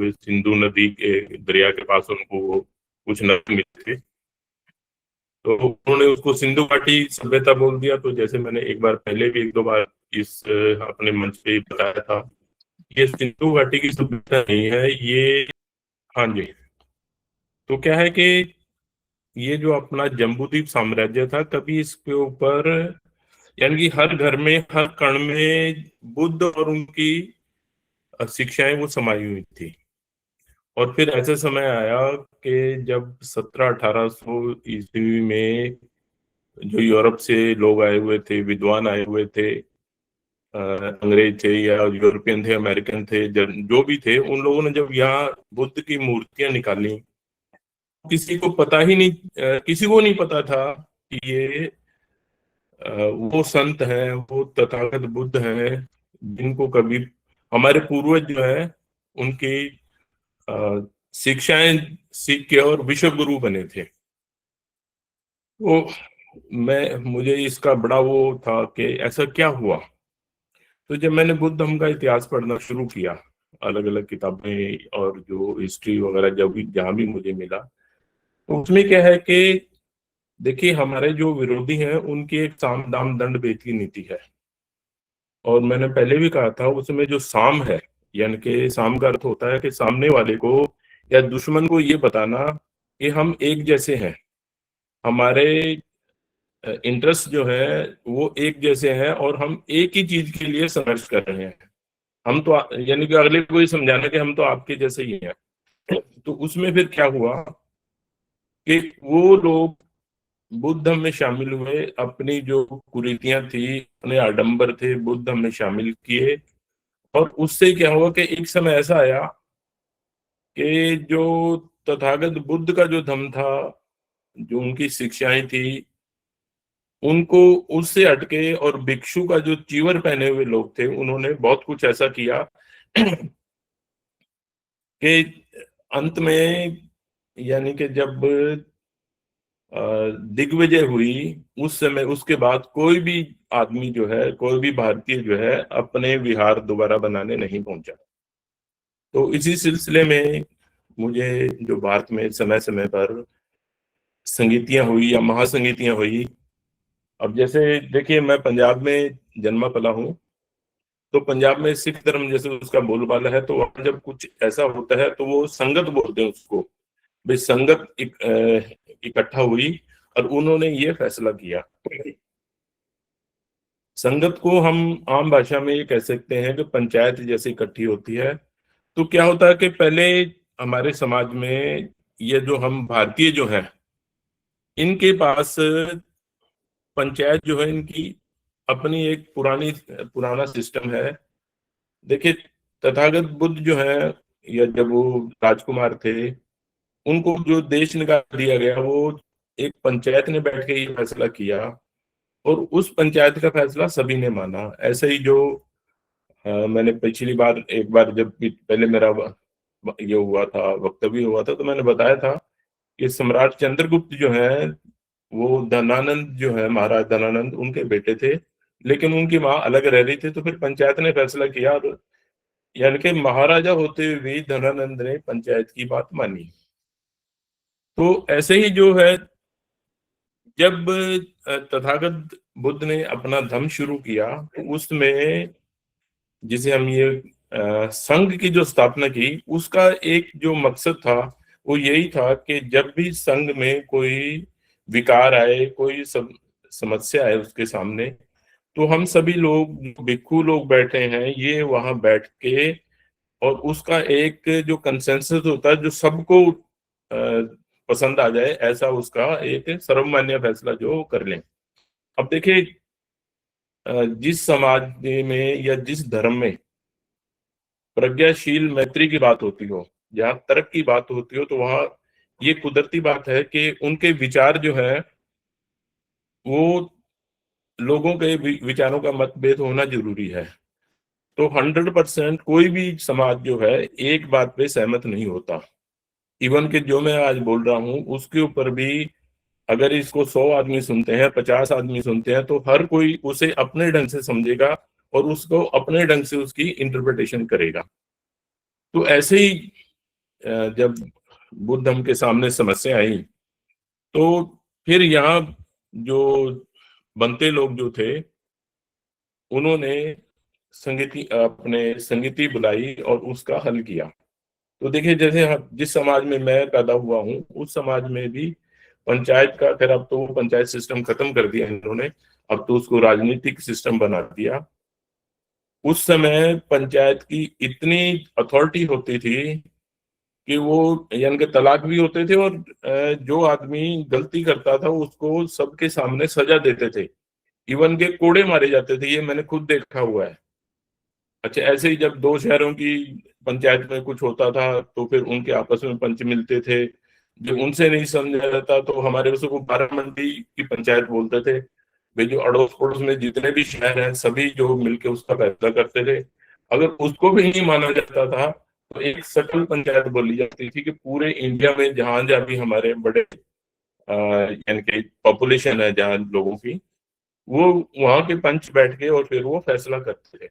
जब सिंधु नदी के दरिया के पास उनको कुछ नदी मिले थे, तो उन्होंने उसको सिंधु घाटी सभ्यता बोल दिया। तो जैसे मैंने एक बार पहले भी एक दो बार इस अपने मंच पे बताया था, ये सिंधु घाटी की सभ्यता नहीं है ये। हाँ जी। तो क्या है कि ये जो अपना जम्बूद्वीप साम्राज्य था, कभी इसके ऊपर यानी कि हर घर में, हर कण में बुद्ध और उनकी शिक्षाएं वो समाई हुई थी। और फिर ऐसा समय आया कि जब 1700-1800 ईस्वी में जो यूरोप से लोग आए हुए थे, विद्वान आए हुए थे, अंग्रेज थे या यूरोपियन थे, अमेरिकन थे, जो भी थे, उन लोगों ने जब यहाँ बुद्ध की मूर्तियां निकाली, किसी को पता ही नहीं, किसी को नहीं पता था कि ये वो संत हैं, वो तथागत बुद्ध हैं, जिनको कभी हमारे पूर्वज जो है उनकी शिक्षाएं सीख के और विश्व गुरु बने थे। तो मुझे इसका बड़ा वो था कि ऐसा क्या हुआ। तो जब मैंने बुद्ध धर्म का इतिहास पढ़ना शुरू किया, अलग अलग किताबें और जो हिस्ट्री वगैरह जब भी जहां भी मुझे मिला, तो उसमें क्या है कि देखिए, हमारे जो विरोधी हैं उनकी एक साम दाम दंड भेद की नीति है। और मैंने पहले भी कहा था, उसमें जो साम है, यानी कि साम का अर्थ होता है कि सामने वाले को या दुश्मन को ये बताना कि हम एक जैसे हैं, हमारे इंटरेस्ट जो है वो एक जैसे हैं और हम एक ही चीज के लिए संघर्ष कर रहे हैं। हम तो यानी कि अगले को ये समझाना कि हम तो आपके जैसे ही हैं। तो उसमें फिर क्या हुआ कि वो लोग बुद्ध धर्म में शामिल हुए, अपनी जो कुरीतियां थी, अपने आडंबर थे, बुद्ध धर्म में शामिल किए। और उससे क्या हुआ कि एक समय ऐसा आया कि जो तथागत बुद्ध का जो धर्म था, जो उनकी शिक्षाएं थी, उनको उससे हटके और भिक्षु का जो चीवर पहने हुए लोग थे, उन्होंने बहुत कुछ ऐसा किया कि अंत में, यानी कि जब दिग्विजय हुई, उस समय उसके बाद कोई भी आदमी जो है, कोई भी भारतीय जो है, अपने विहार दोबारा बनाने नहीं पहुंचा। तो इसी सिलसिले में मुझे जो भारत में समय समय पर संगीतियां हुई या महासंगीतियां हुई, अब जैसे देखिए, मैं पंजाब में जन्मा पला हूँ। तो पंजाब में सिख धर्म जैसे उसका बोलबाला है, तो वहां जब कुछ ऐसा होता है तो वो संगत बोलते हैं उसको। भाई संगत इकट्ठा हुई और उन्होंने ये फैसला किया। संगत को हम आम भाषा में ये कह सकते हैं कि पंचायत जैसे इकट्ठी होती है। तो क्या होता है कि पहले हमारे समाज में ये जो हम भारतीय जो हैं, इनके पास पंचायत जो है, इनकी अपनी एक पुराना सिस्टम है। देखिए, तथागत बुद्ध जो है, या जब वो राजकुमार थे, उनको जो देश निकाल दिया गया, वो एक पंचायत ने बैठ के ये फैसला किया और उस पंचायत का फैसला सभी ने माना। ऐसे ही जो मैंने पिछली बार एक बार जब भी पहले मेरा ये हुआ था, वक्तव्य हुआ था, तो मैंने बताया था कि सम्राट चंद्रगुप्त जो है, वो धनानंद जो है, महाराज धनानंद उनके बेटे थे, लेकिन उनकी माँ अलग रह रही थी। तो फिर पंचायत ने फैसला किया और यानी कि महाराजा होते हुए भी धनानंद ने पंचायत की बात मानी। तो ऐसे ही जो है, जब तथागत बुद्ध ने अपना धर्म शुरू किया, तो उसमें जिसे हम ये संघ की जो स्थापना की, उसका एक जो मकसद था वो यही था कि जब भी संघ में कोई विकार आए, कोई समस्या आए उसके सामने, तो हम सभी लोग, भिक्खु लोग बैठे हैं, ये वहां बैठ के और उसका एक जो कंसेंसस होता है, जो सबको पसंद आ जाए, ऐसा उसका एक सर्वमान्य फैसला जो कर लें। अब देखिए, जिस समाज में या जिस धर्म में प्रज्ञाशील मैत्री की बात होती हो, जहाँ तर्क की बात होती हो, तो वहां ये कुदरती बात है कि उनके विचार जो है वो लोगों के विचारों का मतभेद होना जरूरी है। तो 100% कोई भी समाज जो है एक बात पे सहमत नहीं होता। इवन कि जो मैं आज बोल रहा हूँ उसके ऊपर भी, अगर इसको 100 आदमी सुनते हैं, 50 आदमी सुनते हैं, तो हर कोई उसे अपने ढंग से समझेगा और उसको अपने ढंग से उसकी इंटरप्रिटेशन करेगा। तो ऐसे ही जब बुद्ध धम्म के सामने समस्या आई, तो फिर यहाँ जो बनते लोग जो थे, उन्होंने संगीति अपने संगीति बुलाई और उसका हल किया। तो देखिए, जैसे जिस समाज में मैं पैदा हुआ हूँ, उस समाज में भी पंचायत का, खैर अब तो वो पंचायत सिस्टम खत्म कर दिया इन्होंने, अब तो उसको राजनीतिक सिस्टम बना दिया। उस समय पंचायत की इतनी अथॉरिटी होती थी कि वो, यानी कि तलाक भी होते थे, और जो आदमी गलती करता था उसको सबके सामने सजा देते थे, इवन के कोड़े मारे जाते थे। ये मैंने खुद देखा हुआ है। अच्छा, ऐसे ही जब दो शहरों की पंचायत में कुछ होता था तो फिर उनके आपस में पंच मिलते थे। जो उनसे नहीं समझा जाता तो हमारे उसको बारामंडी की पंचायत बोलते थे। वे जो अड़ोस पड़ोस में जितने भी शहर हैं, सभी जो मिलके उसका फैसला करते थे। अगर उसको भी नहीं माना जाता था तो एक सकल पंचायत बोली जाती थी कि पूरे इंडिया में जहां जहां भी हमारे बड़े यानी कि पॉपुलेशन है जहाँ लोगों की, वो वहां के पंच बैठ के और फिर वो फैसला करते थे।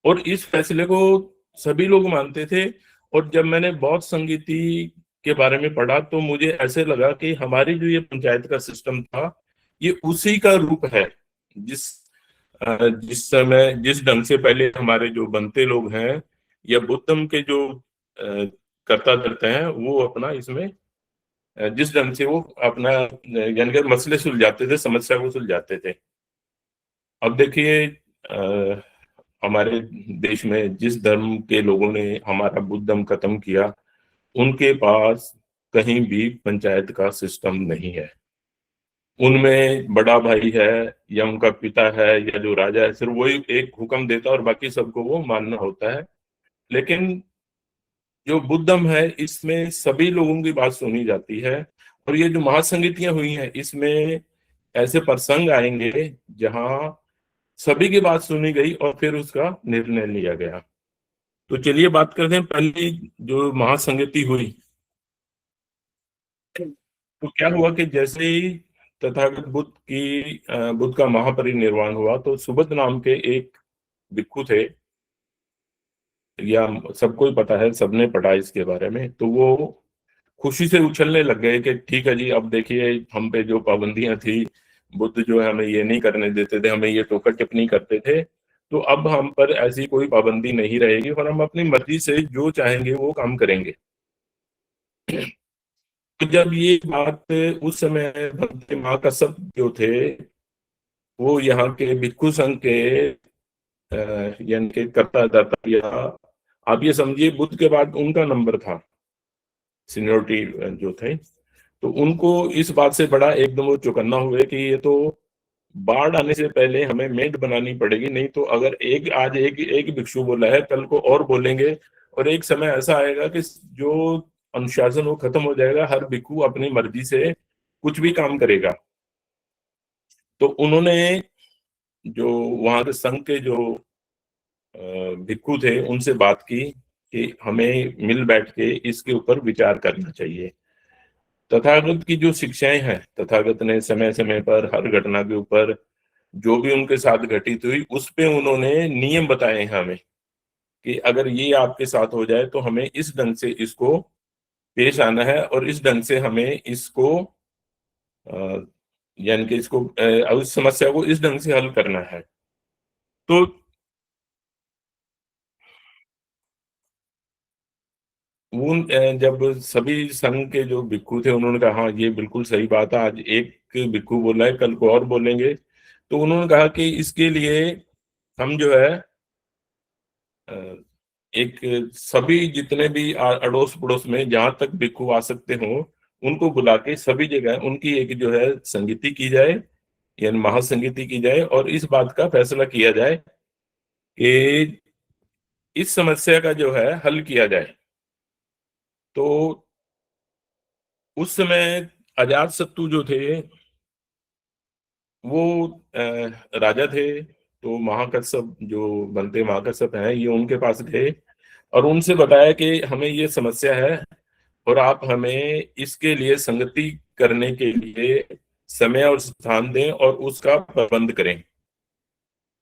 और इस फैसले को सभी लोग मानते थे। और जब मैंने बौद्ध संगीति के बारे में पढ़ा तो मुझे ऐसे लगा कि हमारी जो ये पंचायत का सिस्टम था, ये उसी का रूप है। जिस जिस समय, जिस ढंग से पहले हमारे जो बनते लोग हैं या बुद्धम के जो कर्ता धर्ता हैं, वो अपना इसमें जिस ढंग से वो अपना यानी कि मसले सुलझाते थे, समस्या को सुलझाते थे। अब देखिए, हमारे देश में जिस धर्म के लोगों ने हमारा बुद्ध धर्म खत्म किया, उनके पास कहीं भी पंचायत का सिस्टम नहीं है। उनमें बड़ा भाई है या उनका पिता है या जो राजा है, सिर्फ वही एक हुक्म देता है और बाकी सबको वो मानना होता है। लेकिन जो बुद्धम है, इसमें सभी लोगों की बात सुनी जाती है। और ये जो महासंगीतियां हुई हैं, इसमें ऐसे प्रसंग आएंगे जहां सभी की बात सुनी गई और फिर उसका निर्णय लिया गया। तो चलिए बात करते हैं पहली जो महासंगति हुई। तो क्या हुआ कि जैसे ही तथागत बुद्ध का महापरिनिर्वाण हुआ, तो सुबुद नाम के एक भिक्षु थे, या सबको ही पता है, सबने पढ़ा इसके बारे में, तो वो खुशी से उछलने लग गए कि ठीक है जी, अब देखिए हम पे जो पाबंदियां थी, बुद्ध जो है हमें ये नहीं करने देते थे, हमें ये टोका टिप्पणी करते थे, तो अब हम पर ऐसी कोई पाबंदी नहीं रहेगी और हम अपनी मर्जी से जो चाहेंगे वो काम करेंगे। तो जब ये बात उस समय भक्ति महाकश्यप जो थे, वो यहाँ के भिक्षु संघ के यानी के कर्ता धर्ता, या आप ये समझिए बुद्ध के बाद उनका नंबर था, सीनियोरिटी जो थे। तो उनको इस बात से बड़ा एकदम वो चौकन्ना हुए कि ये तो बाढ़ आने से पहले हमें मेंट बनानी पड़ेगी, नहीं तो अगर एक आज एक एक भिक्षु बोला है, कल को और बोलेंगे, और एक समय ऐसा आएगा कि जो अनुशासन वो खत्म हो जाएगा, हर भिक्षु अपनी मर्जी से कुछ भी काम करेगा। तो उन्होंने जो वहां के संघ के जो भिक्षु थे, उनसे बात की कि हमें मिल बैठ के इसके ऊपर विचार करना चाहिए। तथागत की जो शिक्षाएं हैं, तथागत ने समय समय पर हर घटना के ऊपर जो भी उनके साथ घटित हुई उस पे उन्होंने नियम बताए हैं हमें, कि अगर ये आपके साथ हो जाए तो हमें इस ढंग से इसको पेश आना है और इस ढंग से हमें इसको अ, यानी कि इसको उस समस्या को इस ढंग से हल करना है। तो उन जब सभी संघ के जो भिक्षु थे उन्होंने कहा हाँ ये बिल्कुल सही बात है, आज एक भिक्षु बोला है, कल को और बोलेंगे। तो उन्होंने कहा कि इसके लिए हम जो है अ, एक सभी जितने भी अड़ोस पड़ोस में जहां तक भिक्षु आ सकते हो, उनको बुला के सभी जगह उनकी एक जो है संगीति की जाए, यानी महासंगीति की जाए, और इस बात का फैसला किया जाए कि इस समस्या का जो है हल किया जाए। तो उस समय अजात शत्रु जो थे, वो राजा थे। तो महाकश्यप जो बनते महाकश्यप हैं, ये उनके पास गए और उनसे बताया कि हमें ये समस्या है और आप हमें इसके लिए संगति करने के लिए समय और स्थान दें और उसका प्रबंध करें।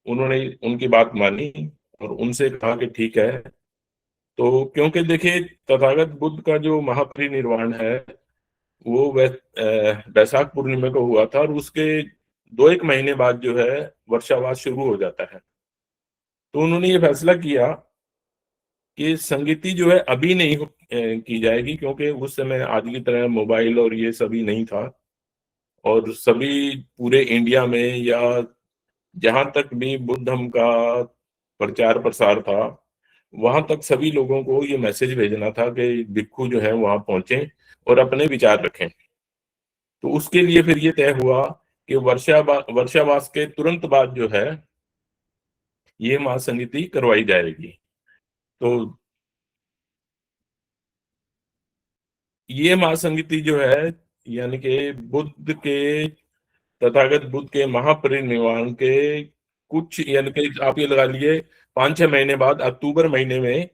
उन्होंने उनकी बात मानी और उनसे कहा कि ठीक है, तो क्योंकि देखिए तथागत बुद्ध का जो महापरिनिर्वाण है वो वैशाख पूर्णिमा को हुआ था, और उसके 2 एक महीने बाद जो है वर्षावास शुरू हो जाता है। तो उन्होंने ये फैसला किया कि संगीति जो है अभी नहीं की जाएगी, क्योंकि उस समय आज की तरह मोबाइल और ये सभी नहीं था, और सभी पूरे इंडिया में या जहां तक भी बुद्ध धर्म का प्रचार प्रसार था, वहां तक सभी लोगों को ये मैसेज भेजना था कि भिक्खु जो है वहां पहुंचे और अपने विचार रखें। तो उसके लिए फिर ये तय हुआ कि वर्षावास के तुरंत बाद जो है ये महासंगीति करवाई जाएगी। तो ये महासंगीति जो है, यानी कि बुद्ध के तथागत बुद्ध के महापरिनिर्वाण के कुछ, यानी कि आप ये लगा लिए 5 6 महीने बाद अक्टूबर महीने में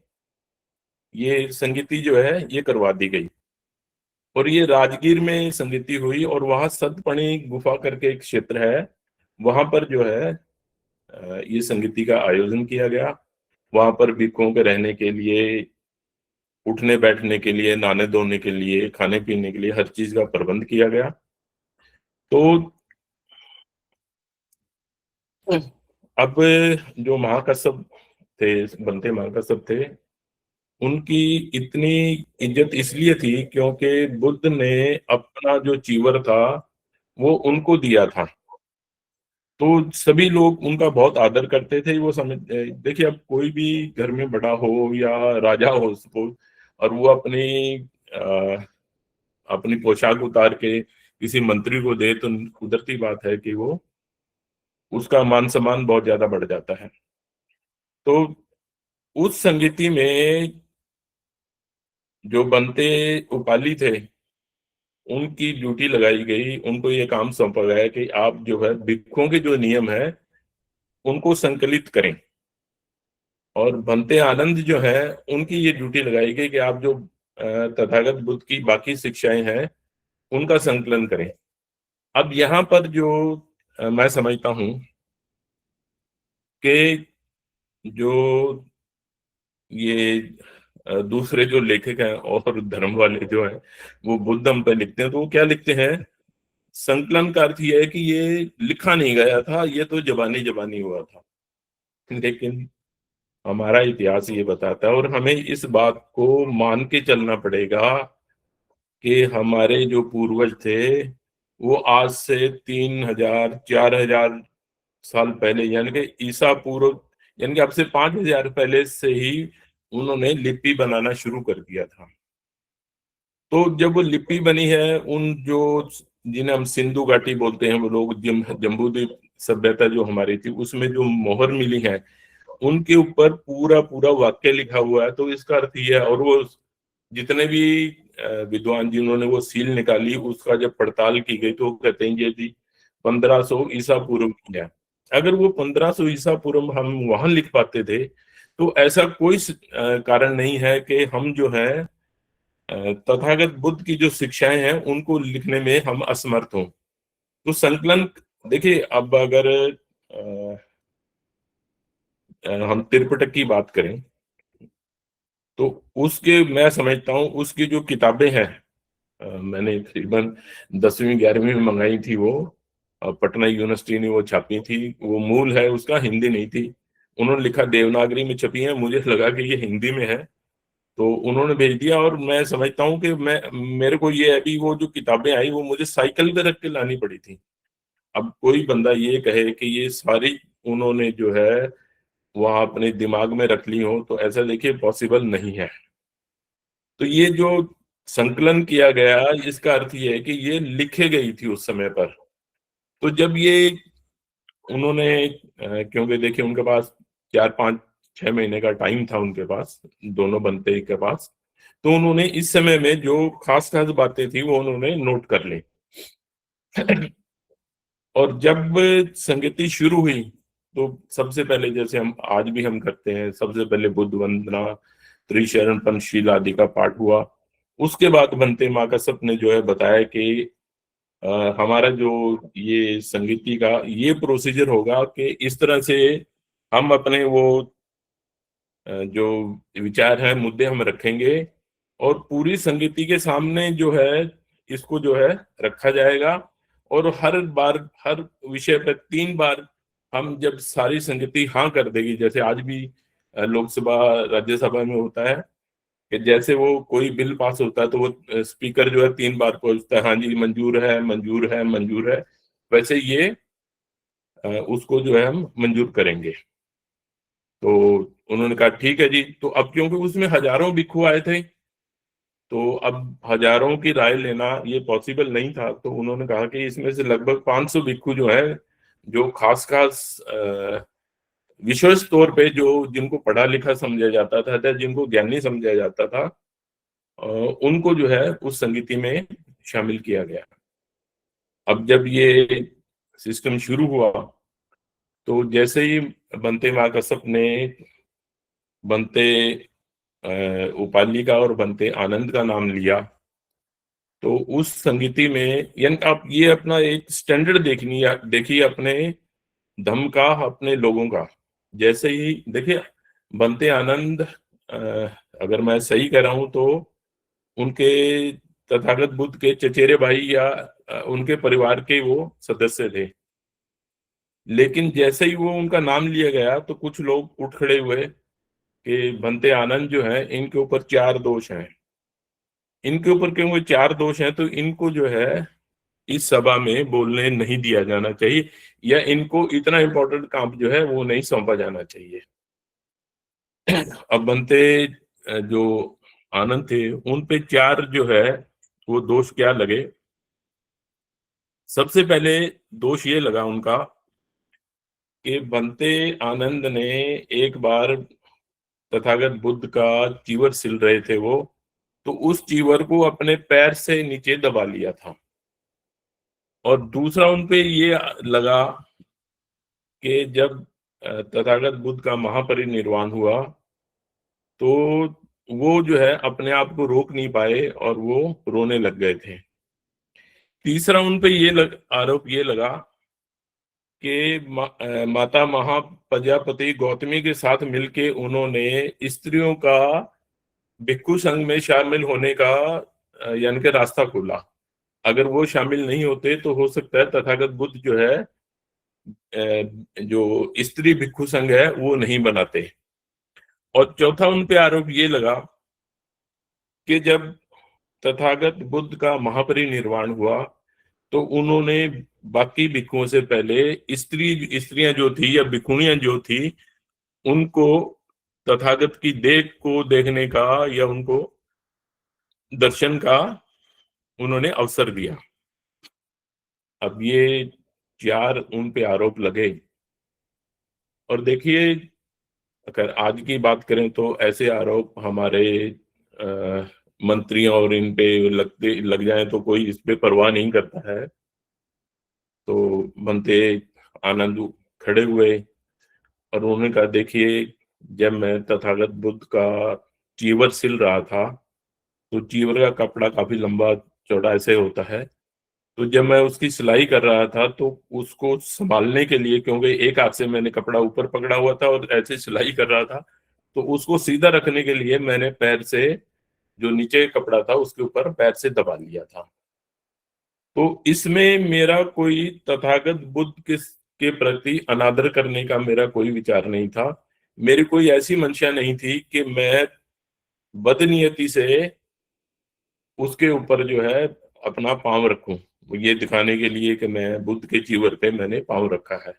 ये संगीति जो है ये करवा दी गई। और ये राजगीर में संगीति हुई, और वहां सतपणी गुफा करके एक क्षेत्र है, वहां पर जो है ये संगीति का आयोजन किया गया। वहां पर भिक्षुओं के रहने के लिए, उठने बैठने के लिए, नहाने धोने के लिए, खाने पीने के लिए हर चीज का प्रबंध किया गया। तो अब जो महाकश्यप थे, बनते महाकश्यप थे, उनकी इतनी इज्जत इसलिए थी क्योंकि बुद्ध ने अपना जो चीवर था वो उनको दिया था। तो सभी लोग उनका बहुत आदर करते थे। वो समझ देखिए, अब कोई भी घर में बड़ा हो या राजा हो सपोज, और वो अ, अपनी पोशाक उतार के किसी मंत्री को दे, तो कुदरती बात है कि वो उसका मान सम्मान बहुत ज्यादा बढ़ जाता है। तो उस संगीति में जो बनते उपाली थे, उनकी ड्यूटी लगाई गई, उनको ये काम सौंपा गया कि आप जो है भिक्षुओं के जो नियम है उनको संकलित करें। और बनते आनंद जो है, उनकी ये ड्यूटी लगाई गई कि आप जो तथागत बुद्ध की बाकी शिक्षाएं हैं उनका संकलन करें। अब यहाँ पर जो मैं समझता हूँ कि जो ये दूसरे जो लेखक हैं और धर्म वाले जो हैं, वो बुद्धम पे लिखते हैं, तो वो क्या लिखते हैं, संकलन का अर्थ ये है कि ये लिखा नहीं गया था, ये तो जबानी जबानी हुआ था। लेकिन हमारा इतिहास ये बताता है, और हमें इस बात को मान के चलना पड़ेगा कि हमारे जो पूर्वज थे वो आज से 3 हजार 4 हजार साल पहले, यानी कि ईसा पूर्व, यानी कि अब से 5 हजार पहले से ही उन्होंने लिपि बनाना शुरू कर दिया था। तो जब वो लिपि बनी है, उन जो जिन्हें हम सिंधु घाटी बोलते हैं, वो लोग जम्बू द्वीप सभ्यता जो हमारी थी, उसमें जो मोहर मिली है उनके ऊपर पूरा पूरा वाक्य लिखा हुआ है। तो इसका अर्थ ये है, और वो जितने भी विद्वान जिन्होंने वो सील निकाली, उसका जब पड़ताल की गई तो वो कहते हैं ये जी 1500 ईसा पूर्व की है। अगर वो 1500 ईसा पूर्व हम वहां लिख पाते थे, तो ऐसा कोई कारण नहीं है कि हम जो है तथागत बुद्ध की जो शिक्षाएं हैं उनको लिखने में हम असमर्थ हों। तो संकलन, देखिए अब अगर हम त्रिपिटक की बात करें, तो उसके मैं समझता हूँ उसकी जो किताबें हैं, मैंने तकरीबन 10वीं 11वीं में मंगाई थी वो, पटना यूनिवर्सिटी ने वो छापी थी। वो मूल है उसका हिंदी नहीं थी, उन्होंने लिखा देवनागरी में छपी है, मुझे लगा कि ये हिंदी में है, तो उन्होंने भेज दिया। और मैं समझता हूँ कि मैं मेरे को ये अभी वो जो किताबें आई वो मुझे साइकिल पे रख के लानी पड़ी थी। अब कोई बंदा ये कहे कि ये सारी उन्होंने जो है वहां अपने दिमाग में रख ली हो, तो ऐसा देखिए पॉसिबल नहीं है। तो ये जो संकलन किया गया, इसका अर्थ ये है कि ये लिखे गई थी उस समय पर। तो जब ये उन्होंने क्योंकि देखिए उनके पास 4 5 6 महीने का टाइम था उनके पास, दोनों बनते के पास, तो उन्होंने इस समय में जो खास खास बातें थी वो उन्होंने नोट कर ली। और जब संगीति शुरू हुई, तो सबसे पहले जैसे हम आज भी हम करते हैं, सबसे पहले बुद्ध वंदना, त्रिशरण पंचशील आदि का पाठ हुआ। उसके बाद बनते माँ का सपने जो है बताया कि हमारा जो ये संगीति का ये प्रोसीजर होगा कि इस तरह से हम अपने वो जो विचार है, मुद्दे हम रखेंगे और पूरी संगति के सामने जो है इसको जो है रखा जाएगा। और हर बार हर विषय पर 3 बार हम जब सारी संगति हाँ कर देगी, जैसे आज भी लोकसभा राज्यसभा में होता है कि जैसे वो कोई बिल पास होता है तो वो स्पीकर जो है 3 बार पूछता है, हाँ जी मंजूर है, मंजूर है, मंजूर है। वैसे ये उसको जो है हम मंजूर करेंगे। तो उन्होंने कहा ठीक है जी। तो अब क्योंकि उसमें हजारों भिक्षु आए थे, तो अब हजारों की राय लेना ये पॉसिबल नहीं था, तो उन्होंने कहा कि इसमें से लगभग 500 भिक्षु जो है, जो खास खास विशेष तौर पे जो जिनको पढ़ा लिखा समझा जाता था या जिनको ज्ञानी समझा जाता था, उनको जो है उस संगति में शामिल किया गया। अब जब ये सिस्टम शुरू हुआ तो जैसे ही बनते माकसप ने बनते उपाली का और बनते आनंद का नाम लिया, तो उस संगति में यानी आप ये अपना एक स्टैंडर्ड देखिए अपने धर्म का, अपने लोगों का। जैसे ही देखिए बनते आनंद, अगर मैं सही कह रहा हूं तो उनके तथागत बुद्ध के चचेरे भाई या उनके परिवार के वो सदस्य थे। लेकिन जैसे ही वो उनका नाम लिया गया तो कुछ लोग उठ खड़े हुए कि बनते आनंद जो है इनके ऊपर 4 दोष हैं। इनके ऊपर क्योंकि 4 दोष हैं तो इनको जो है इस सभा में बोलने नहीं दिया जाना चाहिए, या इनको इतना इंपॉर्टेंट काम जो है वो नहीं सौंपा जाना चाहिए। अब बनते जो आनंद थे उन पे 4 जो है वो दोष क्या लगे। सबसे पहले दोष ये लगा उनका कि बनते आनंद ने एक बार तथागत बुद्ध का चीवर सिल रहे थे वो, तो उस चीवर को अपने पैर से नीचे दबा लिया था। और दूसरा उनपे ये लगा कि जब तथागत बुद्ध का महापरिनिर्वाण हुआ तो वो जो है अपने आप को रोक नहीं पाए और वो रोने लग गए थे। तीसरा उनपे आरोप ये लगा कि माता महाप्रजापति गौतमी के साथ मिलके उन्होंने स्त्रियों का भिक्षु संघ में शामिल होने का यानी कि रास्ता खोला। अगर वो शामिल नहीं होते तो हो सकता है तथागत बुद्ध जो है जो स्त्री भिक्षु संघ है वो नहीं बनाते। और चौथा उन पे आरोप ये लगा कि जब तथागत बुद्ध का महापरिनिर्वाण हुआ तो उन्होंने बाकी भिक्षुओं से पहले स्त्रियां जो थी या भिक्षुणियां जो थी उनको तथागत की देह को देखने का या उनको दर्शन का उन्होंने अवसर दिया। अब ये 4 उन पे आरोप लगे। और देखिए अगर आज की बात करें तो ऐसे आरोप हमारे मंत्रियों और इन पे लग जाए तो कोई इस पे परवाह नहीं करता है। तो बनते आनंद खड़े हुए और उन्होंने कहा देखिए जब मैं तथागत बुद्ध का चीवर सिल रहा था तो चीवर का कपड़ा काफी लंबा चौड़ा ऐसे होता है, तो जब मैं उसकी सिलाई कर रहा था तो उसको संभालने के लिए, क्योंकि एक हाथ से मैंने कपड़ा ऊपर पकड़ा हुआ था और ऐसे सिलाई कर रहा था, तो उसको सीधा रखने के लिए मैंने पैर से जो नीचे कपड़ा था उसके ऊपर पैर से दबा लिया था। तो इसमें मेरा कोई तथागत बुद्ध के प्रति अनादर करने का मेरा कोई विचार नहीं था। मेरी कोई ऐसी मंशा नहीं थी कि मैं बदनीयती से उसके ऊपर जो है अपना पांव रखूं, ये दिखाने के लिए कि मैं बुद्ध के चीवर पे मैंने पांव रखा है।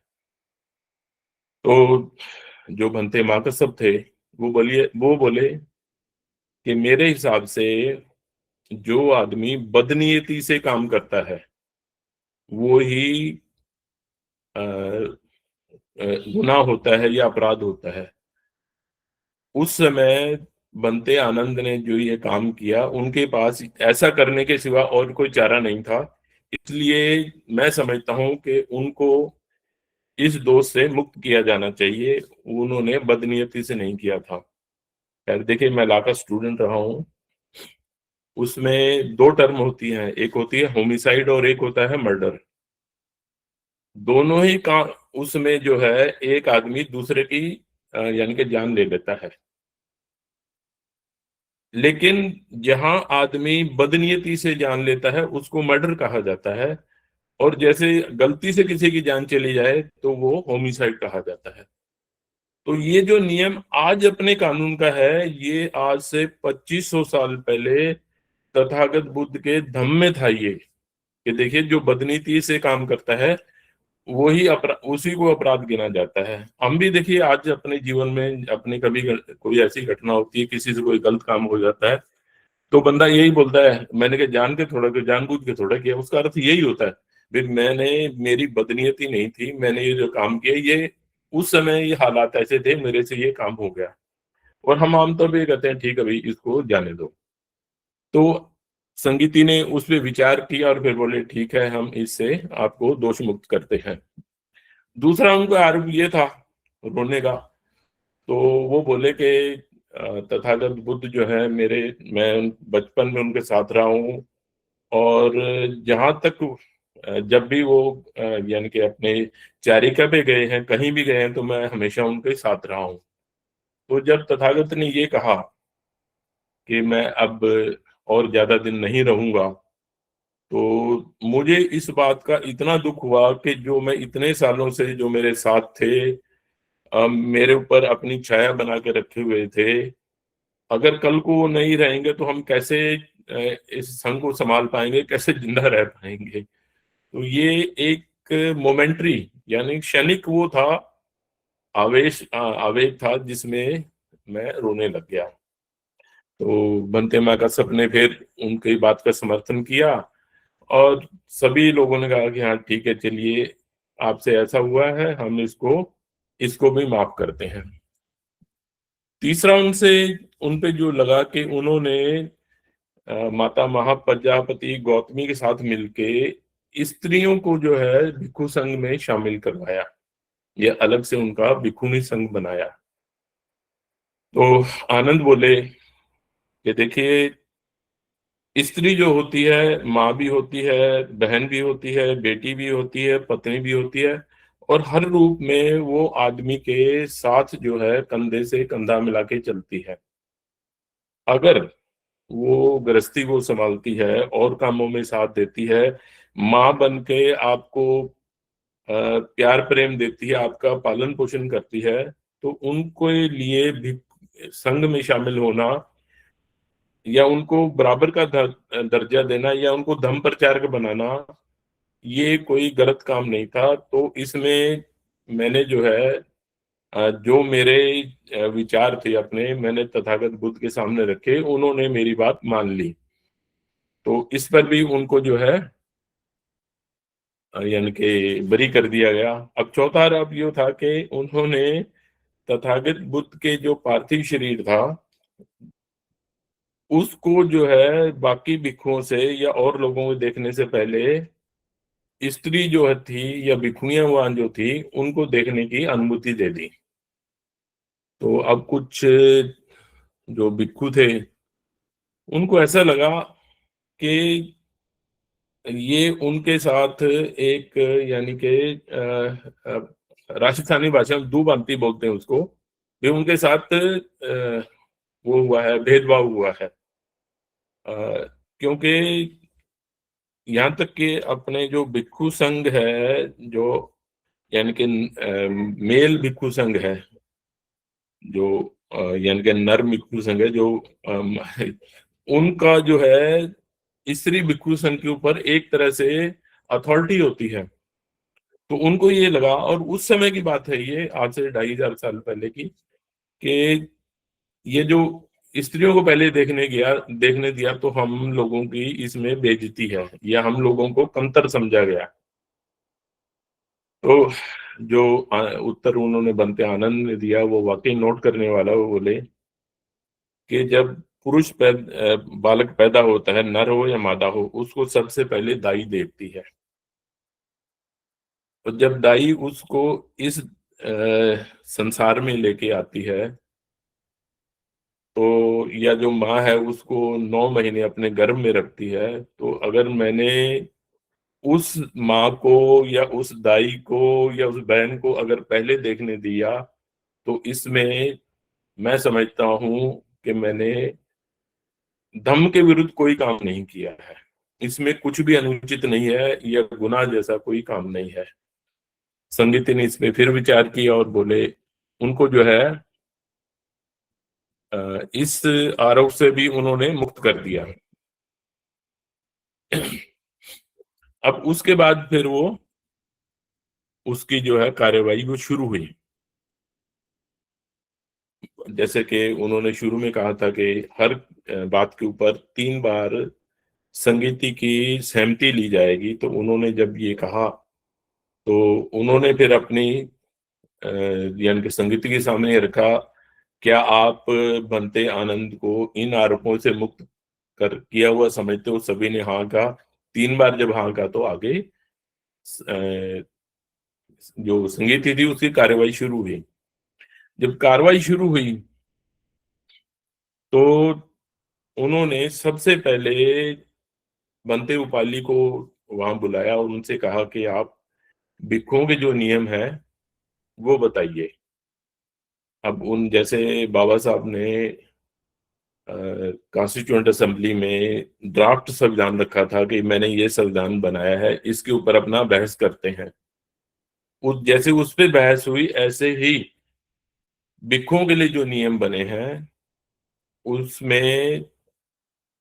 तो जो भंते माकसब थे वो बोले कि मेरे हिसाब से जो आदमी बदनीयती से काम करता है वो ही गुनाह होता है या अपराध होता है। उस समय बनते आनंद ने जो ये काम किया उनके पास ऐसा करने के सिवा और कोई चारा नहीं था, इसलिए मैं समझता हूं कि उनको इस दोष से मुक्त किया जाना चाहिए। उन्होंने बदनीयती से नहीं किया था। खैर देखिए मैं लॉ का स्टूडेंट रहा हूँ, उसमें 2 टर्म होती हैं, एक होती है होमिसाइड और एक होता है मर्डर। दोनों ही का उसमें जो है एक आदमी दूसरे की यानी कि जान ले लेता है। लेकिन जहां आदमी बदनीयती से जान लेता है उसको मर्डर कहा जाता है, और जैसे गलती से किसी की जान चली जाए तो वो होमिसाइड कहा जाता है। तो ये जो नियम आज अपने कानून का है, ये आज से 2500 साल पहले तथागत बुद्ध के धम्म में था ये, कि देखिए जो बदनीति से काम करता है वही अपराध, उसी को अपराध गिना जाता है। हम भी देखिए आज अपने जीवन में अपने कभी कोई ऐसी घटना होती है, किसी से कोई गलत काम हो जाता है, तो बंदा यही बोलता है मैंने क्या जान के थोड़ा किया, जानबूझ के थोड़ा किया। उसका अर्थ यही होता है भाई मैंने, मेरी बदनीयती नहीं थी, मैंने ये जो काम किया ये उस समय ये हालात ऐसे थे, मेरे से ये काम हो गया। और हम आमतौर पर ये कहते हैं ठीक है भाई इसको जाने दो। तो संगीति ने उस पर विचार किया और फिर बोले ठीक है हम इससे आपको दोष मुक्त करते हैं। दूसरा उनका आरोप ये था रोने का। तो वो बोले कि तथागत बुद्ध जो है मेरे, मैं बचपन में उनके साथ रहा हूँ, और जहां तक जब भी वो यानी कि अपने चारिका पे गए हैं, कहीं भी गए हैं, तो मैं हमेशा उनके साथ रहा हूँ। तो जब तथागत ने ये कहा कि मैं अब और ज्यादा दिन नहीं रहूंगा, तो मुझे इस बात का इतना दुख हुआ कि जो मैं इतने सालों से जो मेरे साथ थे, मेरे ऊपर अपनी छाया बना के रखे हुए थे, अगर कल को वो नहीं रहेंगे तो हम कैसे इस संघ को संभाल पाएंगे, कैसे जिंदा रह पाएंगे। तो ये एक मोमेंट्री यानी क्षणिक वो था, आवेग था जिसमें मैं रोने लग गया। तो बनते माँ का सबने फिर उनकी बात का समर्थन किया, और सभी लोगों ने कहा कि हाँ ठीक है चलिए, आपसे ऐसा हुआ है हम इसको इसको भी माफ करते हैं। तीसरा उनसे उन पे जो लगा कि उन्होंने माता महाप्रजापति गौतमी के साथ मिलके स्त्रियों को जो है भिक्षु संघ में शामिल करवाया, ये अलग से उनका भिक्षुणी संघ बनाया। तो आनंद बोले कि देखिए स्त्री जो होती है माँ भी होती है, बहन भी होती है, बेटी भी होती है, पत्नी भी होती है, और हर रूप में वो आदमी के साथ जो है कंधे से कंधा मिला के चलती है। अगर वो गृहस्थी को संभालती है और कामों में साथ देती है, माँ बन के आपको प्यार प्रेम देती है, आपका पालन पोषण करती है, तो उनको लिए भी संघ में शामिल होना या उनको बराबर का दर्जा देना या उनको धर्म प्रचारक बनाना, ये कोई गलत काम नहीं था। तो इसमें मैंने जो है जो मेरे विचार थे अपने, मैंने तथागत बुद्ध के सामने रखे, उन्होंने मेरी बात मान ली। तो इस पर भी उनको जो है यानी कि बरी कर दिया गया। अब चौथा आरोप ये था कि उन्होंने तथागत बुद्ध के जो पार्थिव शरीर था उसको जो है बाकी भिक्षुओं से या और लोगों को देखने से पहले स्त्री जो थी या भिक्षुणियां वहां जो थी उनको देखने की अनुमति दे दी। तो अब कुछ जो भिक्षु थे उनको ऐसा लगा कि ये उनके साथ एक यानी कि राजस्थानी भाषा में दो बांती बोलते हैं उसको, ये उनके साथ वो हुआ है, भेदभाव हुआ है। क्योंकि यहाँ तक कि अपने जो भिक्षु संघ है, जो यानी कि मेल भिक्षु संघ है, जो यानी कि नर भिक्षु संघ है, जो उनका जो है स्त्री भिक्षु संघ के ऊपर एक तरह से अथॉरिटी होती है। तो उनको ये लगा, और उस समय की बात है ये, आज से 2500 साल पहले की, कि ये जो स्त्रियों को पहले देखने दिया तो हम लोगों की इसमें बेइज्जती है या हम लोगों को कमतर समझा गया। तो जो उत्तर उन्होंने बनते आनंद ने दिया वो वाकई नोट करने वाला। वो बोले कि जब बालक पैदा होता है, नर हो या मादा हो, उसको सबसे पहले दाई देखती है। तो जब दाई उसको इस संसार में लेके आती है, तो या जो माँ है उसको 9 महीने अपने गर्भ में रखती है, तो अगर मैंने उस माँ को या उस दाई को या उस बहन को अगर पहले देखने दिया, तो इसमें मैं समझता हूँ कि मैंने धम्म के विरुद्ध कोई काम नहीं किया है। इसमें कुछ भी अनुचित नहीं है या गुनाह जैसा कोई काम नहीं है। संगीत ने इस पे फिर विचार किया और बोले उनको जो है इस आरोप से भी उन्होंने मुक्त कर दिया। अब उसके बाद फिर वो उसकी जो है कार्यवाही वो शुरू हुई। जैसे कि उन्होंने शुरू में कहा था कि हर बात के ऊपर 3 बार संगीति की सहमति ली जाएगी। तो उन्होंने जब ये कहा तो उन्होंने फिर अपनी यानी कि संगीति के सामने रखा, क्या आप बनते आनंद को इन आरोपों से मुक्त कर किया हुआ समझते हो? सभी ने हाँ कहा। 3 बार जब हाँ कहा तो आगे जो संगीति थी उसकी कार्रवाई शुरू हुई। जब कार्रवाई शुरू हुई तो उन्होंने सबसे पहले बनते उपाली को वहां बुलाया और उनसे कहा कि आप भिक्षुओं के जो नियम है वो बताइए। अब उन जैसे बाबा साहब ने कॉन्स्टिट्यूएंट असेंबली में ड्राफ्ट संविधान रखा था कि मैंने ये संविधान बनाया है, इसके ऊपर अपना बहस करते हैं। उस जैसे उस पे बहस हुई ऐसे ही भिक्षुओं के लिए जो नियम बने हैं उसमें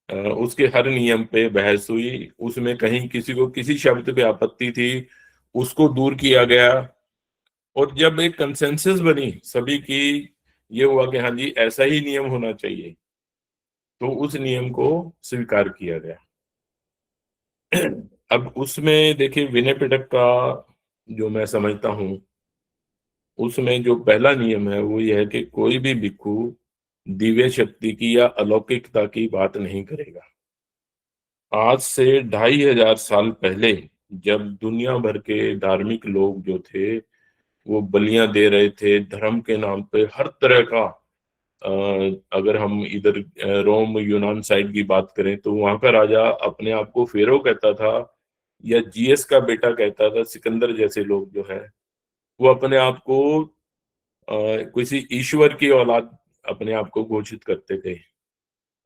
उसके हर नियम पे बहस हुई। उसमें कहीं किसी को किसी शब्द पे आपत्ति थी, उसको दूर किया गया। और जब एक कंसेंसस बनी सभी की, ये हुआ कि हाँ जी ऐसा ही नियम होना चाहिए, तो उस नियम को स्वीकार किया गया। अब उसमें देखिए विनय पिटक का जो मैं समझता हूँ, उसमें जो पहला नियम है वो यह है कि कोई भी भिक्षु दिव्य शक्ति की या अलौकिकता की बात नहीं करेगा। आज से 2500 साल पहले जब दुनिया भर के धार्मिक लोग जो थे वो बलियां दे रहे थे धर्म के नाम पे हर तरह का, अगर हम इधर रोम यूनान साइड की बात करें तो वहां का राजा अपने आप को फेरो कहता था या जीएस का बेटा कहता था। सिकंदर जैसे लोग जो है वो अपने आप को किसी ईश्वर की औलाद अपने आप को घोषित करते थे।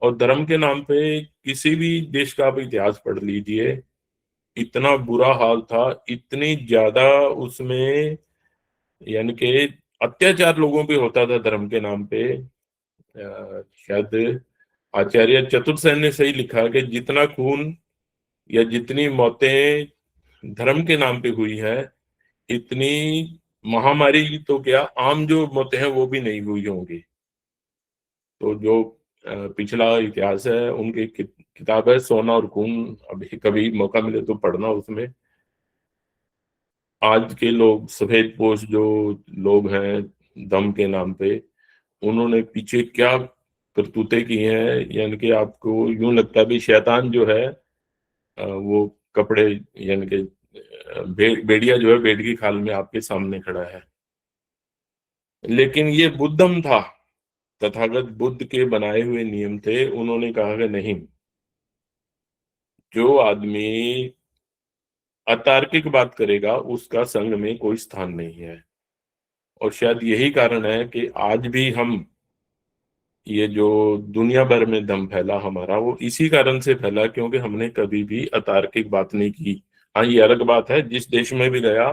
और धर्म के नाम पे किसी भी देश का आप इतिहास पढ़ लीजिए, इतना बुरा हाल था, इतनी ज्यादा उसमें यानी कि अत्याचार लोगों पे होता था धर्म के नाम पे। शायद आचार्य चतुर्सेन ने सही लिखा कि जितना खून या जितनी मौतें धर्म के नाम पे हुई है, इतनी महामारी तो क्या आम जो मौतें हैं वो भी नहीं हुई होंगी। तो जो पिछला इतिहास है उनकी किताब है सोना और खून, अभी कभी मौका मिले तो पढ़ना। उसमें आज के लोग सफेद पोश जो लोग हैं दम के नाम पे, उन्होंने पीछे क्या करतूतें की हैं, यानी कि आपको यूं लगता है भी शैतान जो है वो कपड़े यानी कि भेड़िया जो है भेड़ की खाल में आपके सामने खड़ा है। लेकिन ये बुद्धम था, तथागत बुद्ध के बनाए हुए नियम थे। उन्होंने कहा कि नहीं, जो आदमी अतार्किक बात करेगा उसका संघ में कोई स्थान नहीं है। और शायद यही कारण है कि आज भी हम ये जो दुनिया भर में दम फैला हमारा वो इसी कारण से फैला क्योंकि हमने कभी भी अतार्किक बात नहीं की। हाँ ये अलग बात है, जिस देश में भी गया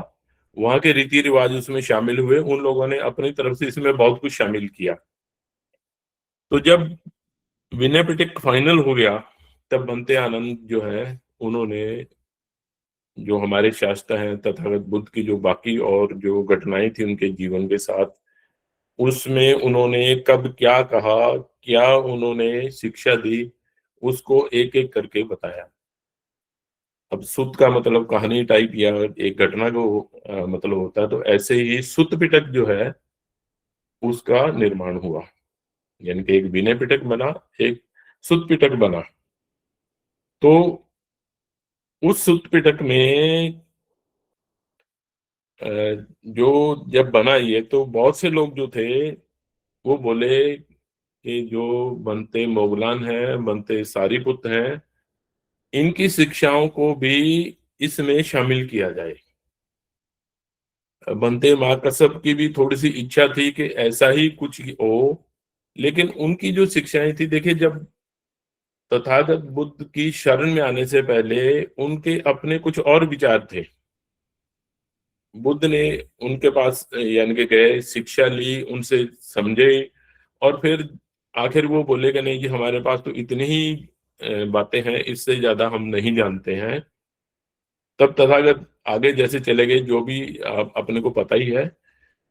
वहां के रीति रिवाज उसमें शामिल हुए, उन लोगों ने अपनी तरफ से इसमें बहुत कुछ शामिल किया। तो जब विनय पिटक फाइनल हो गया तब बनते आनंद जो है उन्होंने जो हमारे शास्त्र हैं तथागत बुद्ध की जो बाकी और जो घटनाएं थी उनके जीवन के साथ, उसमें उन्होंने कब क्या कहा, क्या उन्होंने शिक्षा दी, उसको एक एक करके बताया। अब सुत का मतलब कहानी टाइप या एक घटना को मतलब होता है, तो ऐसे ही सुत पिटक जो है उसका निर्माण हुआ। यानी कि एक विनय पिटक बना, एक सुत पिटक बना। तो उस सुत पिटक में जो जब बना ये तो बहुत से लोग जो थे वो बोले कि जो बनते मोगलान हैं, बनते सारीपुत हैं, इनकी शिक्षाओं को भी इसमें शामिल किया जाए। बनते महाकश्यप की भी थोड़ी सी इच्छा थी कि ऐसा ही कुछ हो, लेकिन उनकी जो शिक्षाएं थी देखिए, जब तथागत बुद्ध की शरण में आने से पहले उनके अपने कुछ और विचार थे। बुद्ध ने उनके पास यानी कि गए, शिक्षा ली, उनसे समझे, और फिर आखिर वो बोले कि नहीं जी, हमारे पास तो इतनी ही बातें हैं, इससे ज्यादा हम नहीं जानते हैं। तब तथागत आगे जैसे चले गए, जो भी अपने को पता ही है।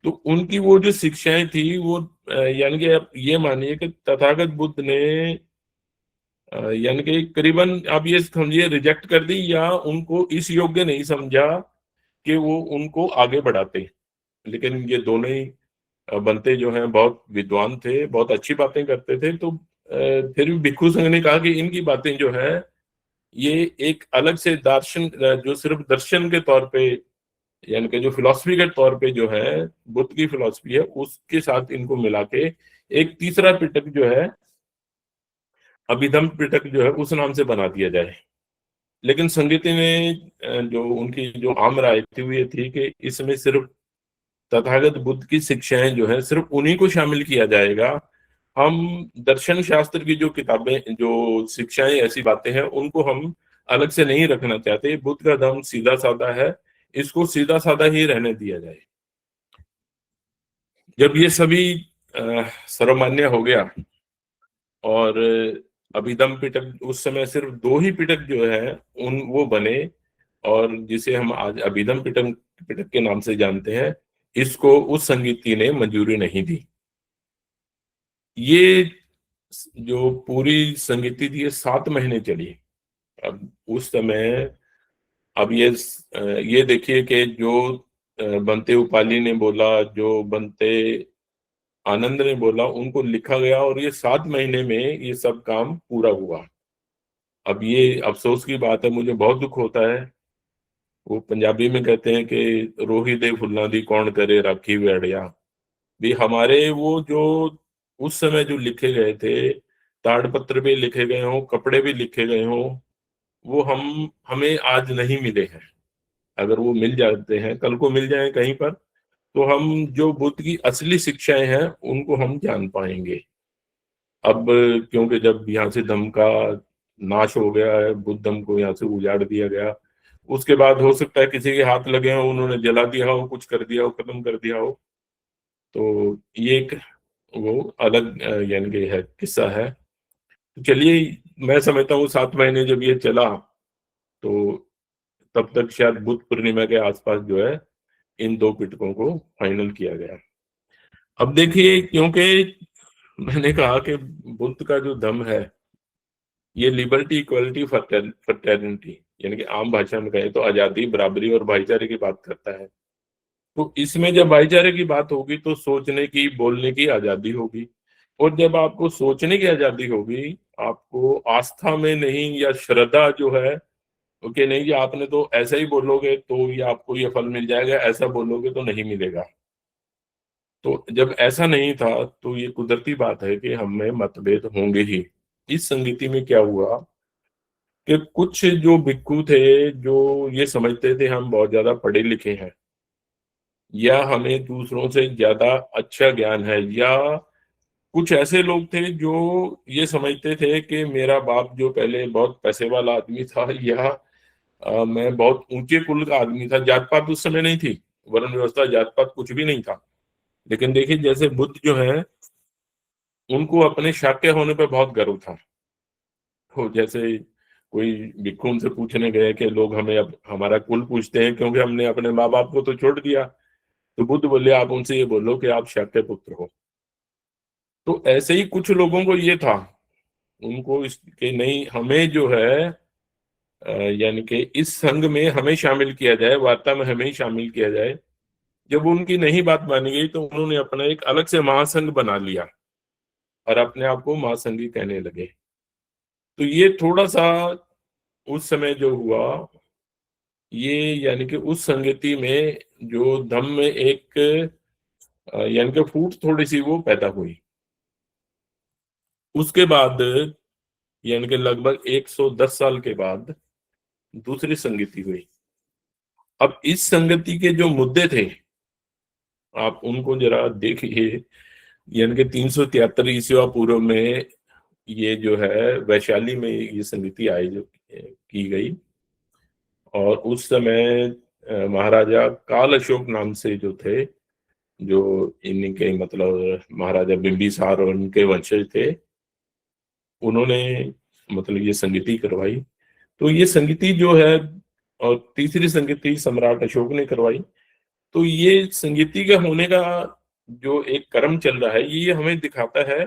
तो उनकी वो जो शिक्षाएं थी वो यानी कि आप ये मानिए कि तथागत बुद्ध ने यानी कि करीबन आप ये समझिए रिजेक्ट कर दी, या उनको इस योग्य नहीं समझा कि वो उनको आगे बढ़ाते। लेकिन ये दोनों ही बनते जो हैं बहुत विद्वान थे, बहुत अच्छी बातें करते थे। तो फिर भी भिक्षु संघ ने कहा कि इनकी बातें जो है ये एक अलग से दर्शन, जो सिर्फ दर्शन के तौर पे यानी कि जो फिलॉसफी के तौर पे जो है बुद्ध की फिलॉसफी है, उसके साथ इनको मिला के एक तीसरा पिटक जो है, अभिधम पिटक जो है, उस नाम से बना दिया जाए। लेकिन संगीति में जो उनकी जो आम राय थी वो ये थी कि इसमें सिर्फ तथागत बुद्ध की शिक्षाएं जो है सिर्फ उन्हीं को शामिल किया जाएगा। हम दर्शन शास्त्र की जो किताबें, जो शिक्षाएं, ऐसी बातें हैं, उनको हम अलग से नहीं रखना चाहते। बुद्ध का धर्म सीधा साधा है, इसको सीधा साधा ही रहने दिया जाए। जब ये सभी सर्वमान्य हो गया, और अभिधम पिटक, उस समय सिर्फ दो ही पिटक जो है उन वो बने, और जिसे हम आज अभिधम पिटक पिटक के नाम से जानते हैं, इसको उस संगीति ने मंजूरी नहीं दी। ये जो पूरी संगीति थी ये 7 महीने चली। अब उस समय, अब ये देखिए कि जो बनते उपाली ने बोला, जो बनते आनंद ने बोला, उनको लिखा गया, और ये 7 महीने में ये सब काम पूरा हुआ। अब ये अफसोस की बात है, मुझे बहुत दुख होता है। वो पंजाबी में कहते हैं कि रोही दे फुल्लां दी कौन करे राखी वेड़िया। भी हमारे वो जो उस समय जो लिखे गए थे, ताड़पत्र भी लिखे गए हों, कपड़े भी लिखे गए हों, वो हम हमें आज नहीं मिले हैं। अगर वो मिल जाते हैं, कल को मिल जाए कहीं पर, तो हम जो बुद्ध की असली शिक्षाएं हैं उनको हम जान पाएंगे। अब क्योंकि जब यहाँ से धम्म का नाश हो गया है, बुद्ध धम्म को यहाँ से उजाड़ दिया गया, उसके बाद हो सकता है किसी के हाथ लगे हो, उन्होंने जला दिया हो, कुछ कर दिया हो, खत्म कर दिया हो। तो ये एक वो अलग यानी कि है किस्सा है। तो चलिए, मैं समझता हूँ 7 महीने जब ये चला, तो तब तक शायद बुद्ध पूर्णिमा के आसपास जो है इन दो पिटकों को फाइनल किया गया। अब देखिए, क्योंकि मैंने कहा कि बुद्ध का जो दम है ये लिबर्टी, इक्वलिटी, फ्रेटर्निटी, यानी कि आम भाषा में कहें तो आजादी, बराबरी और भाईचारे की बात करता है। तो इसमें जब भाईचारे की बात होगी तो सोचने की, बोलने की आजादी होगी। और जब आपको सोचने की आजादी होगी, आपको आस्था में नहीं, या श्रद्धा जो है, ओके नहीं, ये आपने तो ऐसा ही बोलोगे तो ये आपको ये फल मिल जाएगा, ऐसा बोलोगे तो नहीं मिलेगा। तो जब ऐसा नहीं था तो ये कुदरती बात है कि हमें मतभेद होंगे ही। इस संगीति में क्या हुआ कि कुछ जो भिक्खु थे, जो ये समझते थे हम बहुत ज्यादा पढ़े लिखे हैं, या हमें दूसरों से ज्यादा अच्छा ज्ञान है, या कुछ ऐसे लोग थे जो ये समझते थे कि मेरा बाप जो पहले बहुत पैसे वाला आदमी था, या मैं बहुत ऊंचे कुल का आदमी था। जात पात उस समय नहीं थी, वर्ण व्यवस्था, जात पात कुछ भी नहीं था। लेकिन देखिए, जैसे बुद्ध जो है, उनको अपने शाक्य होने पे बहुत गर्व था। तो जैसे कोई भिक्खु उनसे पूछने गए कि लोग हमें अब हमारा कुल पूछते हैं क्योंकि हमने अपने माँ बाप को तो छोड़ दिया। तो बुद्ध बोले, आप उनसे ये बोलो कि आप शाक्य पुत्र हो। तो ऐसे ही कुछ लोगों को ये था, उनको इसके नहीं, हमें जो है यानी कि इस संघ में हमें शामिल किया जाए, वार्ता में हमें ही शामिल किया जाए। जब उनकी नहीं बात मानी गई तो उन्होंने अपना एक अलग से महासंघ बना लिया, और अपने आप को महासंघी कहने लगे। तो ये थोड़ा सा उस समय जो हुआ, ये यानी कि उस संगति में जो धम्म में एक यानी कि फूट थोड़ी सी वो पैदा हुई। उसके बाद यानी कि लगभग 110 साल के बाद दूसरी संगति हुई। अब इस संगति के जो मुद्दे थे, आप उनको जरा देखिए। यानी कि 373 ईस्वी पूर्व में ये जो है वैशाली में ये समिति आयोजित की गई। और उस समय महाराजा काल अशोक नाम से जो थे, जो इनके मतलब महाराजा बिंबिसार और उनके वंशज थे, उन्होंने मतलब ये संगीति करवाई। तो ये संगीति जो है, और तीसरी संगीति सम्राट अशोक ने करवाई। तो ये संगीति का होने का जो एक क्रम चल रहा है, ये हमें दिखाता है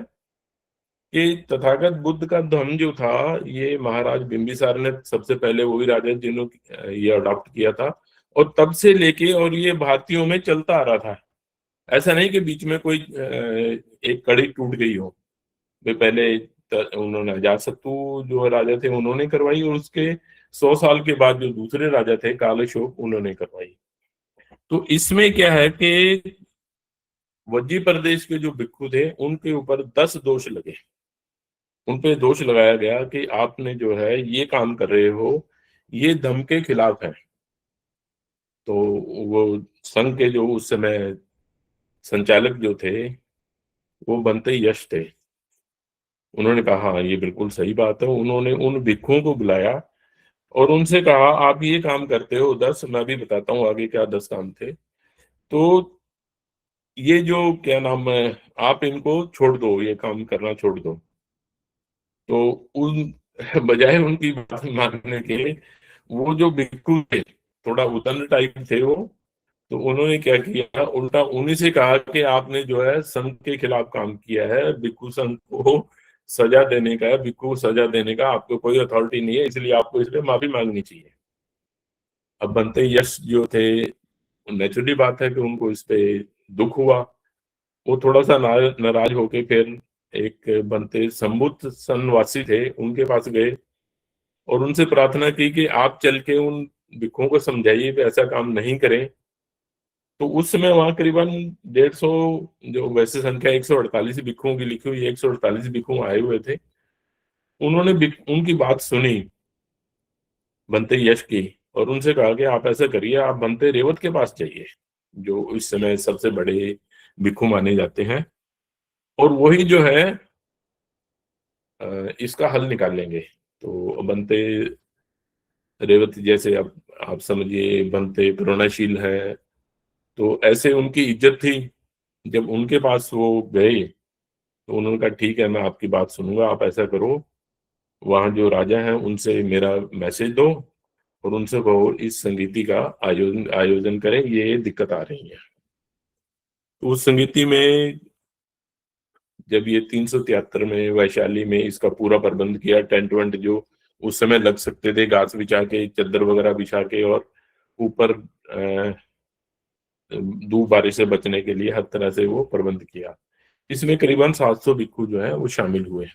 कि तथागत बुद्ध का धर्म जो था, ये महाराज बिंबिसार ने सबसे पहले, वही राजा जिन्होंने ये अडॉप्ट किया था, और तब से लेके और ये भारतीयों में चलता आ रहा था। ऐसा नहीं कि बीच में कोई एक कड़ी टूट गई हो। वे पहले उन्होंने अजातशत्रु जो राजा थे उन्होंने करवाई, और उसके 100 साल के बाद जो दूसरे राजा थे काल अशोक, उन्होंने करवाई। तो इसमें क्या है कि वज्जी प्रदेश के जो भिक्षु थे उनके ऊपर 10 दोष लगे। उन पे दोष लगाया गया कि आपने जो है ये काम कर रहे हो, ये धर्म के खिलाफ है। तो वो संघ के जो उस समय संचालक जो थे, वो बनते यश थे। उन्होंने कहा हाँ, ये बिल्कुल सही बात है। उन्होंने उन भिक्षुओं को बुलाया और उनसे कहा आप ये काम करते हो 10, मैं भी बताता हूँ आगे क्या 10 काम थे। तो ये जो क्या नाम है, आप इनको छोड़ दो, ये काम करना छोड़ दो। तो उन बजाय उनकी बात मानने के, वो जो भिक्षु थे, थोड़ा उदंड टाइप थे वो, तो उन्होंने क्या किया, उल्टा उन्हीं से कहा कि आपने जो है संघ के खिलाफ काम किया है, भिक्षु संघ को सजा देने का है, भिक्षु को सजा देने का आपको कोई अथॉरिटी नहीं है, इसलिए आपको इसलिए माफी मांगनी चाहिए। अब बनते यश जो थे, नेचुरली बात है कि उनको इस पे दुख हुआ। वो थोड़ा सा नाराज होके फिर एक बनते सम्बुत सन्यासी थे उनके पास गए और उनसे प्रार्थना की कि आप चल के उन भिक्षुओं को समझाइए कि ऐसा काम नहीं करें। तो उस समय वहां करीबन 150, जो वैसे संख्या 148 भिक्षुओं की लिखी हुई, 148 भिक्षु आए हुए थे। उन्होंने उनकी बात सुनी बनते यश की, और उनसे कहा कि आप ऐसा करिए, आप बनते रेवत के पास जाइए, जो इस समय सबसे बड़े भिक्षु माने जाते हैं, और वही जो है इसका हल निकाल लेंगे। तो बनते रेवत जैसे, अब आप समझिए, बनते करुणाशील है, तो ऐसे उनकी इज्जत थी। जब उनके पास वो गए तो उन्होंने कहा ठीक है, मैं आपकी बात सुनूंगा, आप ऐसा करो, वहां जो राजा हैं उनसे मेरा मैसेज दो और उनसे कहो इस संगीति का आयोजन आयोजन करें, ये दिक्कत आ रही है। तो उस संगीति में जब ये 373 में वैशाली में इसका पूरा प्रबंध किया, टेंट वेंट जो उस समय लग सकते थे, घास बिछा के, चादर वगैरह बिछा के, और ऊपर धूप बारिश से बचने के लिए हर तरह से वो प्रबंध किया। इसमें करीबन 700 भिक्षु जो है वो शामिल हुए।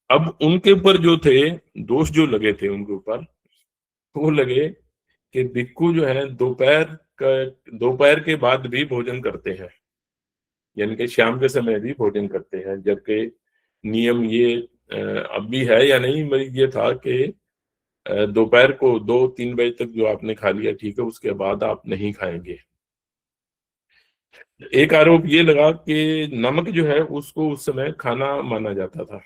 अब उनके ऊपर जो थे दोष, जो लगे थे उनके ऊपर, वो लगे कि भिक्षु जो है दोपहर के बाद भी भोजन करते हैं, यानी कि शाम के समय भी भोजन करते हैं, जबकि नियम ये अब भी है या नहीं, मगर ये था कि दोपहर को 2-3 बजे तक जो आपने खा लिया ठीक है, उसके बाद आप नहीं खाएंगे। एक आरोप ये लगा कि नमक जो है उसको उस समय खाना माना जाता था,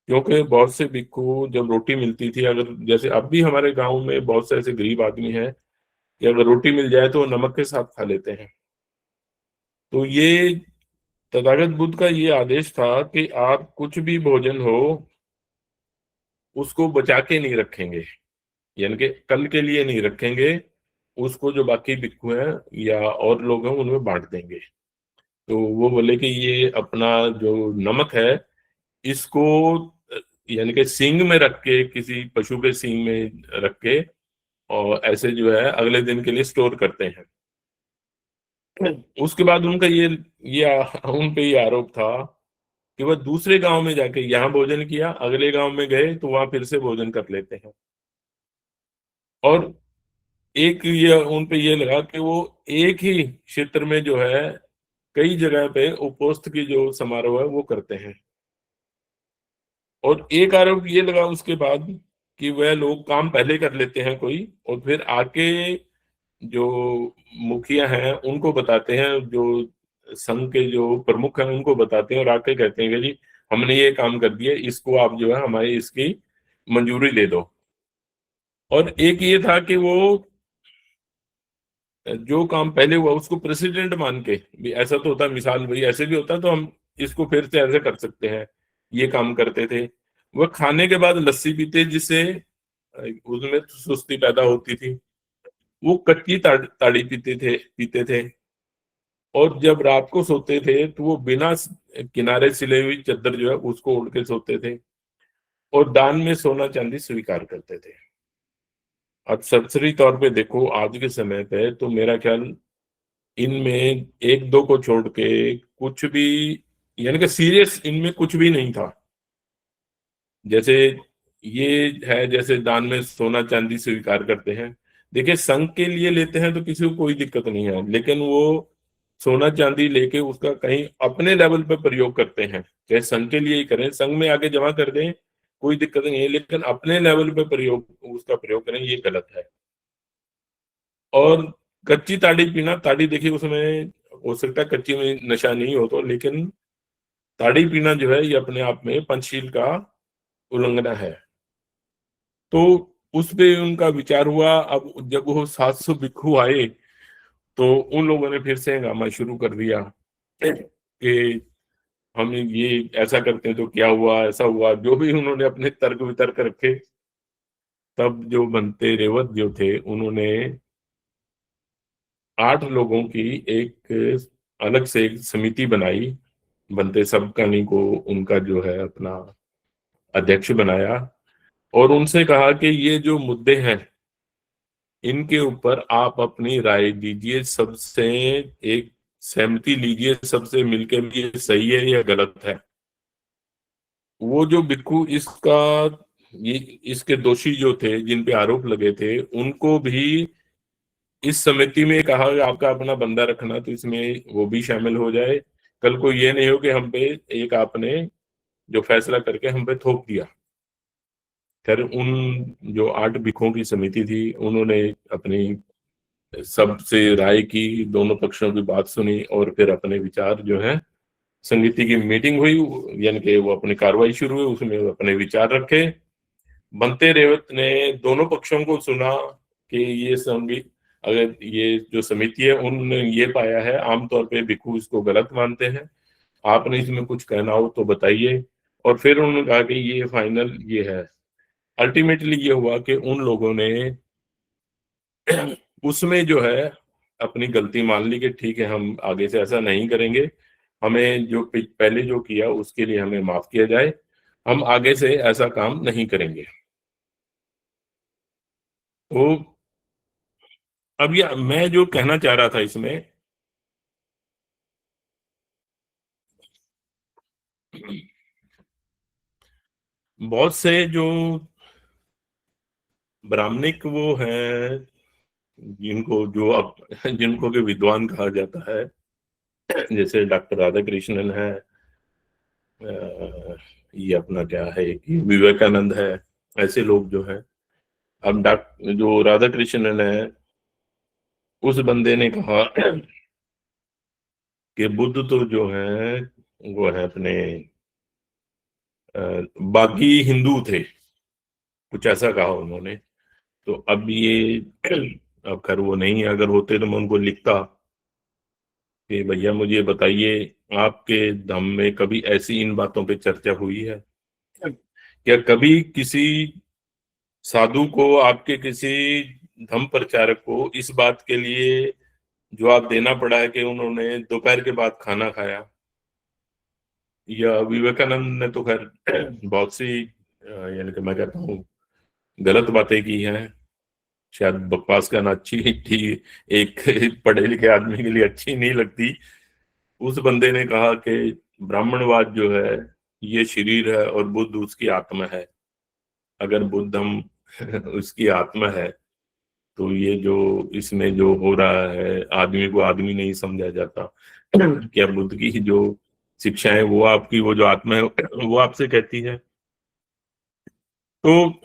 क्योंकि बहुत से भिक्षु जब रोटी मिलती थी, अगर जैसे अब भी हमारे गांव में बहुत से ऐसे गरीब आदमी हैं कि अगर रोटी मिल जाए तो वो नमक के साथ खा लेते हैं। तो ये तथागत बुद्ध का ये आदेश था कि आप कुछ भी भोजन हो उसको बचा के नहीं रखेंगे, यानी कि कल के लिए नहीं रखेंगे, उसको जो बाकी भिक्षु हैं या और लोग हैं उनमें बांट देंगे। तो वो बोले कि ये अपना जो नमक है इसको यानी कि सींग में रख के, किसी पशु के सींग में रख के, और ऐसे जो है अगले दिन के लिए स्टोर करते हैं। उसके बाद उनका ये उन पे ये आरोप था कि वह दूसरे गांव में जाके यहाँ भोजन किया, अगले गांव में गए तो वहां फिर से भोजन कर लेते हैं। और एक ये उन पे ये लगा कि वो एक ही क्षेत्र में जो है कई जगह पे उपोस्त की जो समारोह है वो करते हैं। और एक आरोप ये लगा उसके बाद कि वह लोग काम पहले कर लेते हैं कोई, और फिर आके जो मुखिया हैं उनको बताते हैं, जो संघ के जो प्रमुख हैं उनको बताते हैं, और आके कहते हैं कि जी हमने ये काम कर दिया, इसको आप जो है हमारी इसकी मंजूरी दे दो। और एक ये था कि वो जो काम पहले हुआ उसको प्रेसिडेंट मान के भी, ऐसा तो होता मिसाल भाई ऐसे भी होता तो हम इसको फिर से ऐसे कर सकते हैं, ये काम करते थे। वह खाने के बाद लस्सी पीते, जिससे उसमें सुस्ती पैदा होती थी। वो कच्ची ताड़ी पीते थे। और जब रात को सोते थे तो वो बिना किनारे सिले हुई चादर जो है उसको ओढ़ के सोते थे। और दान में सोना चांदी स्वीकार करते थे। अब सरसरी तौर पे देखो आज के समय पे तो मेरा ख्याल इनमें एक दो को छोड़ के कुछ भी, यानी कि सीरियस इनमें कुछ भी नहीं था। जैसे ये है, जैसे दान में सोना चांदी स्वीकार करते हैं। देखिए संघ के लिए लेते हैं तो किसी को कोई दिक्कत नहीं है, लेकिन वो सोना चांदी लेके उसका कहीं अपने लेवल पे प्रयोग करते हैं, चाहे संघ के लिए ही करें, संघ में आगे जमा कर दें कोई दिक्कत नहीं है, लेकिन अपने लेवल पे प्रयोग उसका प्रयोग करें, ये गलत है। और कच्ची ताड़ी पीना, ताड़ी देखिए उसमें हो सकता है कच्ची में नशा नहीं हो तो, लेकिन ताड़ी पीना जो है ये अपने आप में पंचशील का उल्लंघन है। तो उस पे उनका विचार हुआ। अब जब वो 700 भिक्षु आए तो उन लोगों ने फिर से हंगामा शुरू कर दिया कि हम ये ऐसा करते हैं तो क्या हुआ, ऐसा हुआ, जो भी उन्होंने अपने तर्क वितर्क रखे। तब जो बनते रेवत जो थे उन्होंने 8 लोगों की एक अलग से एक समिति बनाई। बनते सबकर्णी को उनका जो है अपना अध्यक्ष बनाया। और उनसे कहा कि ये जो मुद्दे हैं इनके ऊपर आप अपनी राय दीजिए, सबसे एक सहमति लीजिए, सबसे मिलकर भी ये सही है या गलत है। वो जो भिक्खु इसका ये इसके दोषी जो थे, जिन पे आरोप लगे थे, उनको भी इस समिति में कहा कि आपका अपना बंदा रखना तो इसमें वो भी शामिल हो जाए। कल को ये नहीं हो कि हम पे एक आपने जो फैसला करके हम पे थोप दिया। खैर उन जो 8 भिक्षुओं की समिति थी उन्होंने अपनी सबसे राय की, दोनों पक्षों की बात सुनी और फिर अपने विचार जो है, समिति की मीटिंग हुई, यानी कि वो अपनी कार्रवाई शुरू हुई, उसमें वो अपने विचार रखे। बनते रेवत ने दोनों पक्षों को सुना कि ये संगीत, अगर ये जो समिति है उन्होंने ये पाया है, आमतौर पे भिक्षु इसको गलत मानते हैं, आपने इसमें कुछ कहना हो तो बताइए। और फिर उन्होंने कहा कि ये फाइनल ये है। अल्टीमेटली ये हुआ कि उन लोगों ने उसमें जो है अपनी गलती मान ली कि ठीक है हम आगे से ऐसा नहीं करेंगे, हमें जो पहले जो किया उसके लिए हमें माफ किया जाए, हम आगे से ऐसा काम नहीं करेंगे। तो अब ये मैं जो कहना चाह रहा था इसमें, बहुत से जो ब्राह्मणिक वो हैं, जिनको जो अब जिनको के विद्वान कहा जाता है, जैसे डॉक्टर राधा कृष्णन है, ये अपना क्या है कि विवेकानंद है, ऐसे लोग जो हैं। अब डॉक्टर जो राधा कृष्णन है, उस बंदे ने कहा कि बुद्ध तो जो है वो है अपने बागी हिंदू थे, कुछ ऐसा कहा उन्होंने। तो अब ये अब खैर वो नहीं है, अगर होते तो मैं उनको लिखता कि भैया मुझे बताइए आपके धम्म में कभी ऐसी इन बातों पे चर्चा हुई है क्या, कभी किसी साधु को, आपके किसी धम्म प्रचारक को इस बात के लिए जवाब देना पड़ा है कि उन्होंने दोपहर के बाद खाना खाया। या विवेकानंद ने तो खैर बहुत सी यानी कि मैं कहता हूँ गलत बातें की हैं, शायद बकवास करना अच्छी ठीक एक पढ़े लिखे आदमी के लिए अच्छी नहीं लगती। उस बंदे ने कहा कि ब्राह्मणवाद जो है ये शरीर है और बुद्ध उसकी आत्मा है। अगर बुद्ध हम उसकी आत्मा है तो ये जो इसमें जो हो रहा है, आदमी को आदमी नहीं समझा जाता। क्या बुद्ध की जो शिक्षाएं वो आपकी वो जो आत्मा है वो आपसे कहती है। तो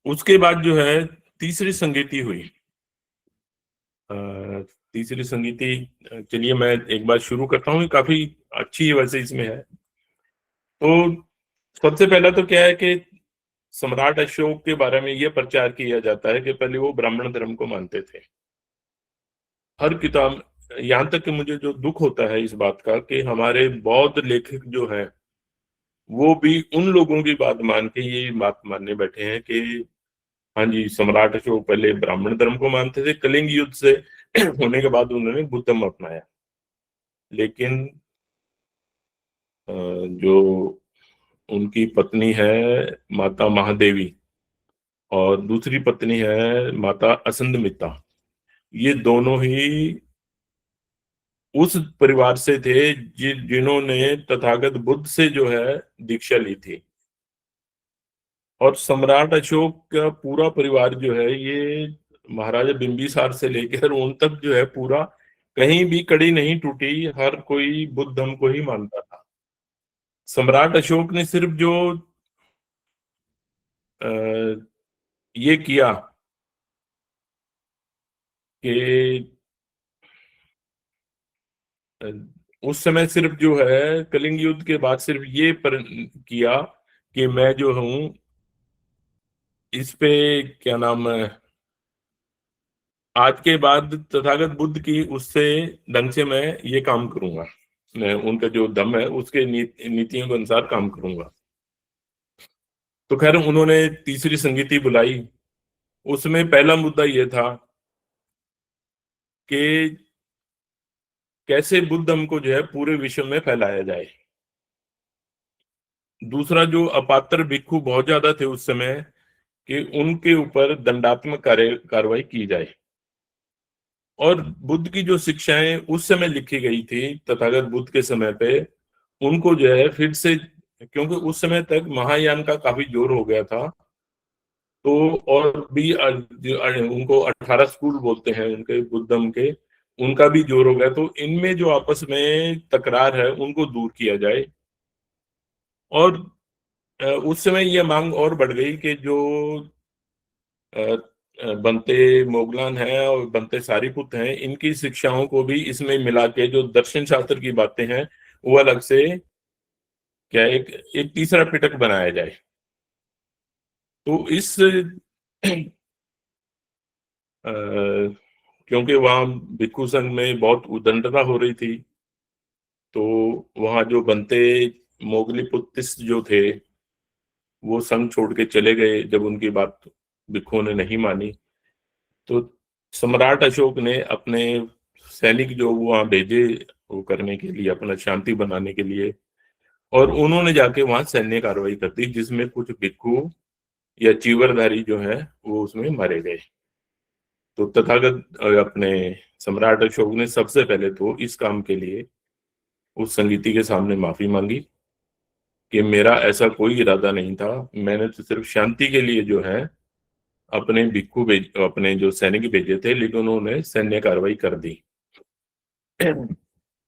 उसके बाद जो है तीसरी संगीति हुई। तीसरी संगीति, चलिए मैं एक बार शुरू करता हूँ, काफी अच्छी वैसे इसमें है। तो सबसे पहला तो क्या है कि सम्राट अशोक के बारे में यह प्रचार किया जाता है कि पहले वो ब्राह्मण धर्म को मानते थे। हर किताब, यहाँ तक कि मुझे जो दुख होता है इस बात का कि हमारे बौद्ध लेखक जो है वो भी उन लोगों की बात मान के ये बात मानने बैठे हैं कि हाँ जी, सम्राट अशोक पहले ब्राह्मण धर्म को मानते थे, कलिंग युद्ध से होने के बाद उन्होंने बुद्ध धर्म अपनाया। लेकिन जो उनकी पत्नी है माता महादेवी और दूसरी पत्नी है माता असंधमिता, ये दोनों ही उस परिवार से थे जिन्होंने तथागत बुद्ध से जो है दीक्षा ली थी। और सम्राट अशोक का पूरा परिवार जो है ये महाराजा बिंबिसार से लेकर उन तक जो है पूरा, कहीं भी कड़ी नहीं टूटी, हर कोई बुद्ध धर्म को ही मानता था। सम्राट अशोक ने सिर्फ जो आ, ये किया कि अ, उस समय सिर्फ जो है कलिंग युद्ध के बाद सिर्फ ये किया कि मैं जो हूं इस पे क्या नाम है, आज के बाद तथागत बुद्ध की उससे ढंग से मैं ये काम करूंगा, मैं उनका जो दम है उसके नीतियों के अनुसार काम करूंगा। तो खैर उन्होंने तीसरी संगीति बुलाई। उसमें पहला मुद्दा ये था कि कैसे बुद्ध धर्म को जो है पूरे विश्व में फैलाया जाए। दूसरा, जो अपात्र भिक्षु बहुत ज्यादा थे उस समय, कि उनके ऊपर दंडात्मक कार्रवाई की जाए। और बुद्ध की जो शिक्षाएं उस समय लिखी गई थी तथागत बुद्ध के समय पे, उनको जो है फिर से, क्योंकि उस समय तक महायान का काफी जोर हो गया था, तो और भी उनको 18 स्कूल बोलते हैं उनके बुद्धम के, उनका भी जोर हो गया, तो इनमें जो आपस में तकरार है उनको दूर किया जाए। और उस समय यह मांग और बढ़ गई कि जो अ, बनते मोगलान हैं और बनते सारीपुत हैं, इनकी शिक्षाओं को भी इसमें मिला के जो दर्शन शास्त्र की बातें हैं वो अलग से क्या एक एक तीसरा पिटक बनाया जाए। तो इस अ, क्योंकि वहाँ भिक्षु संघ में बहुत उद्दंडता हो रही थी, तो वहाँ जो बनते मोगली पुत्तिस जो थे वो संघ छोड़ के चले गए जब उनकी बात भिक्षुओं ने नहीं मानी। तो सम्राट अशोक ने अपने सैनिक जो वहाँ भेजे वो करने के लिए, अपना शांति बनाने के लिए, और उन्होंने जाके वहां सैन्य कार्रवाई कर दी जिसमें कुछ भिक्षु या चीवरधारी जो है वो उसमें मारे गए। तो तथागत अपने सम्राट अशोक ने सबसे पहले तो इस काम के लिए उस संगीति के सामने माफी मांगी कि मेरा ऐसा कोई इरादा नहीं था, मैंने तो सिर्फ शांति के लिए जो है अपने अपने जो सैनिक भेजे थे, लेकिन उन्होंने सैन्य कार्रवाई कर दी।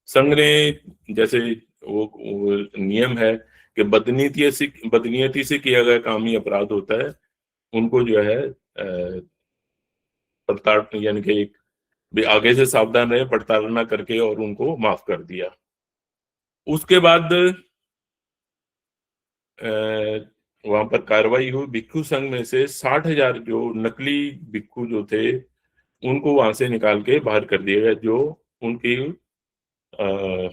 संघ ने, जैसे वो नियम है कि बदनीयती से किया गया काम ही अपराध होता है, उनको जो है पड़ताल यानी कि एक भी आगे से सावधान रहे, पड़ताल करके और उनको माफ कर दिया। उसके बाद वहां पर कार्रवाई हुई, भिक्षु संघ में से 60,000 जो नकली भिक्षु जो थे उनको वहां से निकाल के बाहर कर दिया गया, जो उनकी आ,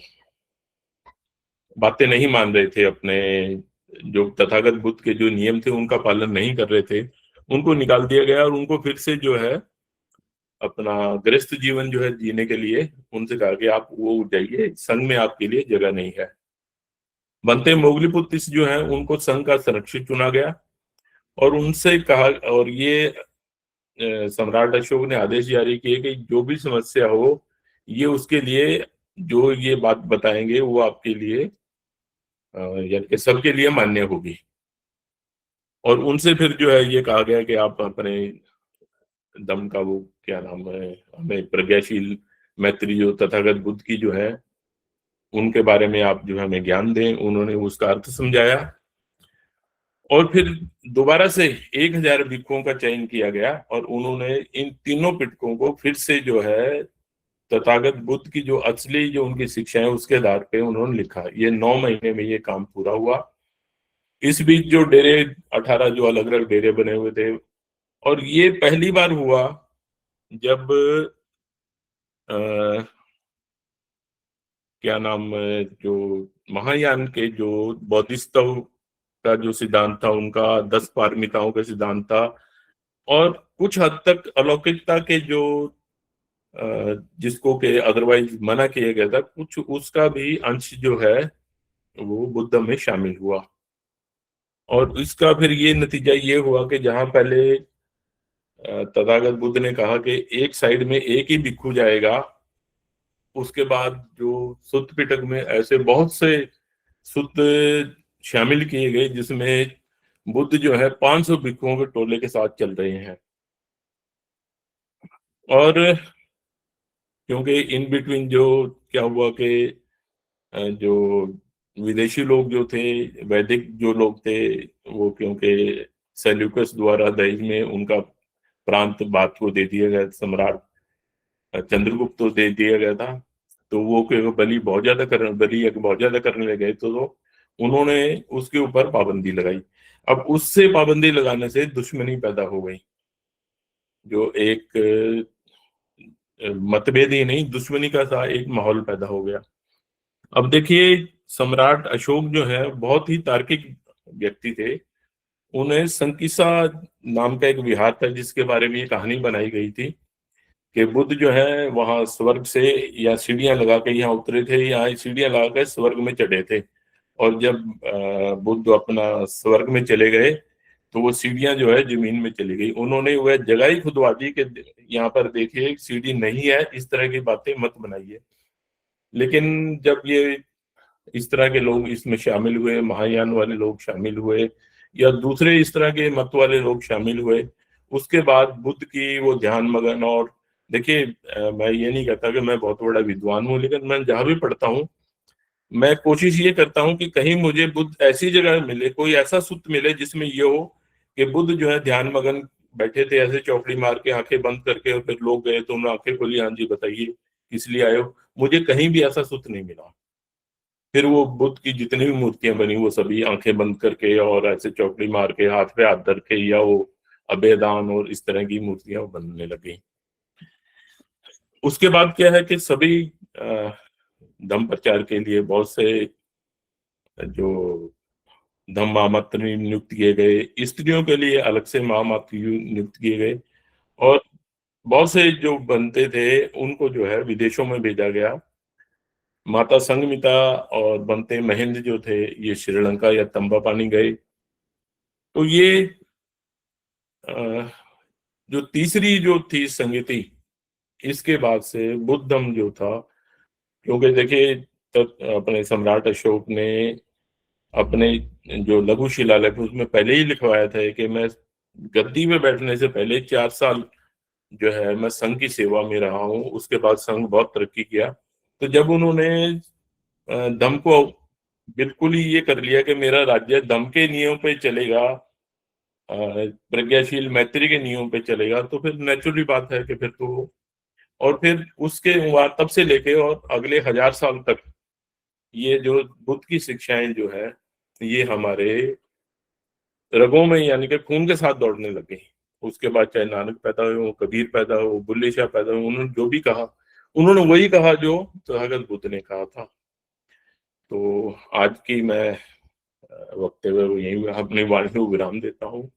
बातें नहीं मान रहे थे, अपने जो तथागत बुद्ध के जो नियम थे उनका पालन नहीं कर रहे थे, उनको निकाल दिया गया और उनको फिर से जो है अपना गृहस्थ जीवन जो है जीने के लिए उनसे कहा कि आप वो जाइए, संघ में आपके लिए जगह नहीं है। बनते मोगलीपुत्र जो है उनको संघ का संरक्षित चुना गया और उनसे कहा, और ये सम्राट अशोक ने आदेश जारी किए कि जो भी समस्या हो ये उसके लिए जो ये बात बताएंगे वो आपके लिए यानी कि सबके लिए मान्य होगी। और उनसे फिर जो है ये कहा गया कि आप अपने दम का वो क्या नाम है, हमें प्रज्ञाशील मैत्री जो तथागत बुद्ध की जो है उनके बारे में आप जो है हमें ज्ञान दें। उन्होंने उसका अर्थ समझाया और फिर दोबारा से 1,000 भिक्षुओं का चयन किया गया और उन्होंने इन तीनों पिटकों को फिर से जो है तथागत बुद्ध की जो असली जो उनकी शिक्षा है उसके आधार पे उन्होंने लिखा। ये 9 महीने में ये काम पूरा हुआ। इस बीच जो डेरे, 18 जो अलग अलग डेरे बने हुए थे, और ये पहली बार हुआ जब आ, क्या नाम, जो महायान के जो बौद्धिस्तव का जो सिद्धांत था, उनका 10 पारमिताओं का सिद्धांत था, और कुछ हद तक अलौकिकता के जो जिसको के अदरवाइज मना किया गया था, कुछ उसका भी अंश जो है वो बुद्ध में शामिल हुआ। और इसका फिर ये नतीजा ये हुआ कि जहां पहले तथागत बुद्ध ने कहा कि एक साइड में एक ही भिक्खु जाएगा, उसके बाद जो सुत्त पिटक में ऐसे बहुत से सुत्त शामिल किए गए, जिसमें बुद्ध जो है 500 भिक्षुओं के टोले के साथ चल रहे हैं। और क्योंकि इन बिटवीन जो क्या हुआ कि जो विदेशी लोग जो थे, वैदिक जो लोग थे, वो क्योंकि सेल्यूकस द्वारा दहेज में उनका प्रांत बात को दे दिया गया, सम्राट चंद्रगुप्त को दे दिया गया था, तो वो बलि बहुत ज्यादा करने लगे, तो उन्होंने उसके ऊपर पाबंदी लगाई। अब उससे पाबंदी लगाने से दुश्मनी पैदा हो गई, जो एक मतभेद ही नहीं, दुश्मनी का सा एक माहौल पैदा हो गया। अब देखिए, सम्राट अशोक जो है बहुत ही तार्किक व्यक्ति थे। उन्हें संकिसा नाम का एक विहार था, जिसके बारे में ये कहानी बनाई गई थी कि बुद्ध जो है वहां स्वर्ग से या सीढ़ियां लगा के यहाँ उतरे थे, यहाँ सीढ़ियां लगा के स्वर्ग में चढ़े थे। और जब बुद्ध अपना स्वर्ग में चले गए, तो वो सीढ़ियां जो है जमीन में चली गई। उन्होंने वह जगह ही खुदवा दी कि यहाँ पर देखिए एक सीढ़ी नहीं है, इस तरह की बातें मत बनाइए। लेकिन जब ये इस तरह के लोग इसमें शामिल हुए, महायान वाले लोग शामिल हुए, या दूसरे इस तरह के मत वाले लोग शामिल हुए, उसके बाद बुद्ध की वो ध्यान मगन। और देखिए, मैं ये नहीं कहता कि मैं बहुत बड़ा विद्वान हूँ, लेकिन मैं जहां भी पढ़ता हूँ, मैं कोशिश ये करता हूँ कि कहीं मुझे बुद्ध ऐसी जगह मिले, कोई ऐसा सूत्र मिले जिसमें ये हो कि बुद्ध जो है ध्यान मगन बैठे थे, ऐसे चौकड़ी मार के आंखें बंद करके, और फिर लोग गए तो उन्होंने आंखें खोली, हाँ जी बताइए किस लिए आए हो। मुझे कहीं भी ऐसा सूत्र नहीं मिला। फिर वो बुद्ध की जितनी भी मूर्तियां बनी, वो सभी आंखें बंद करके और ऐसे चौकड़ी मार के हाथ पे हाथ धर के, या वो अभेदान और इस तरह की मूर्तियां बनने लगी। उसके बाद क्या है कि सभी अ, धम्म प्रचार के लिए बहुत से जो धम्म महामात्र नियुक्त किए गए, स्त्रियों के लिए अलग से महामात्र नियुक्त किए गए, और बहुत से जो बनते थे उनको जो है विदेशों में भेजा गया। माता संघमिता और बनते महेंद्र जो थे, ये श्रीलंका या तंबापानी गए। तो ये अ, जो तीसरी जो थी संगति, इसके बाद से बुद्धम जो था, क्योंकि देखिए अपने सम्राट अशोक ने अपने जो लघु शिलालेख उसमें पहले ही लिखवाया था कि मैं गद्दी में बैठने से पहले 4 साल जो है मैं संघ की सेवा में रहा हूँ। उसके बाद संघ बहुत तरक्की किया। तो जब उन्होंने धम्म को बिल्कुल ही ये कर लिया कि मेरा राज्य धम्म के नियम पे चलेगा, प्रज्ञाशील मैत्री के नियम पे चलेगा, तो फिर नेचुरली बात है कि फिर तो, और फिर उसके बाद तब से लेके और अगले 1000 साल तक ये जो बुद्ध की शिक्षाएं जो है, ये हमारे रगों में यानी कि खून के साथ दौड़ने लगे। उसके बाद चाहे नानक पैदा हुए हो, कबीर पैदा हो, बुल्ले शाह पैदा हो, उन्होंने जो भी कहा, उन्होंने वही कहा जो तथागत बुद्ध ने कहा था। तो आज की मैं वक्तव्य यही अपनी वाणी को विराम देता हूँ।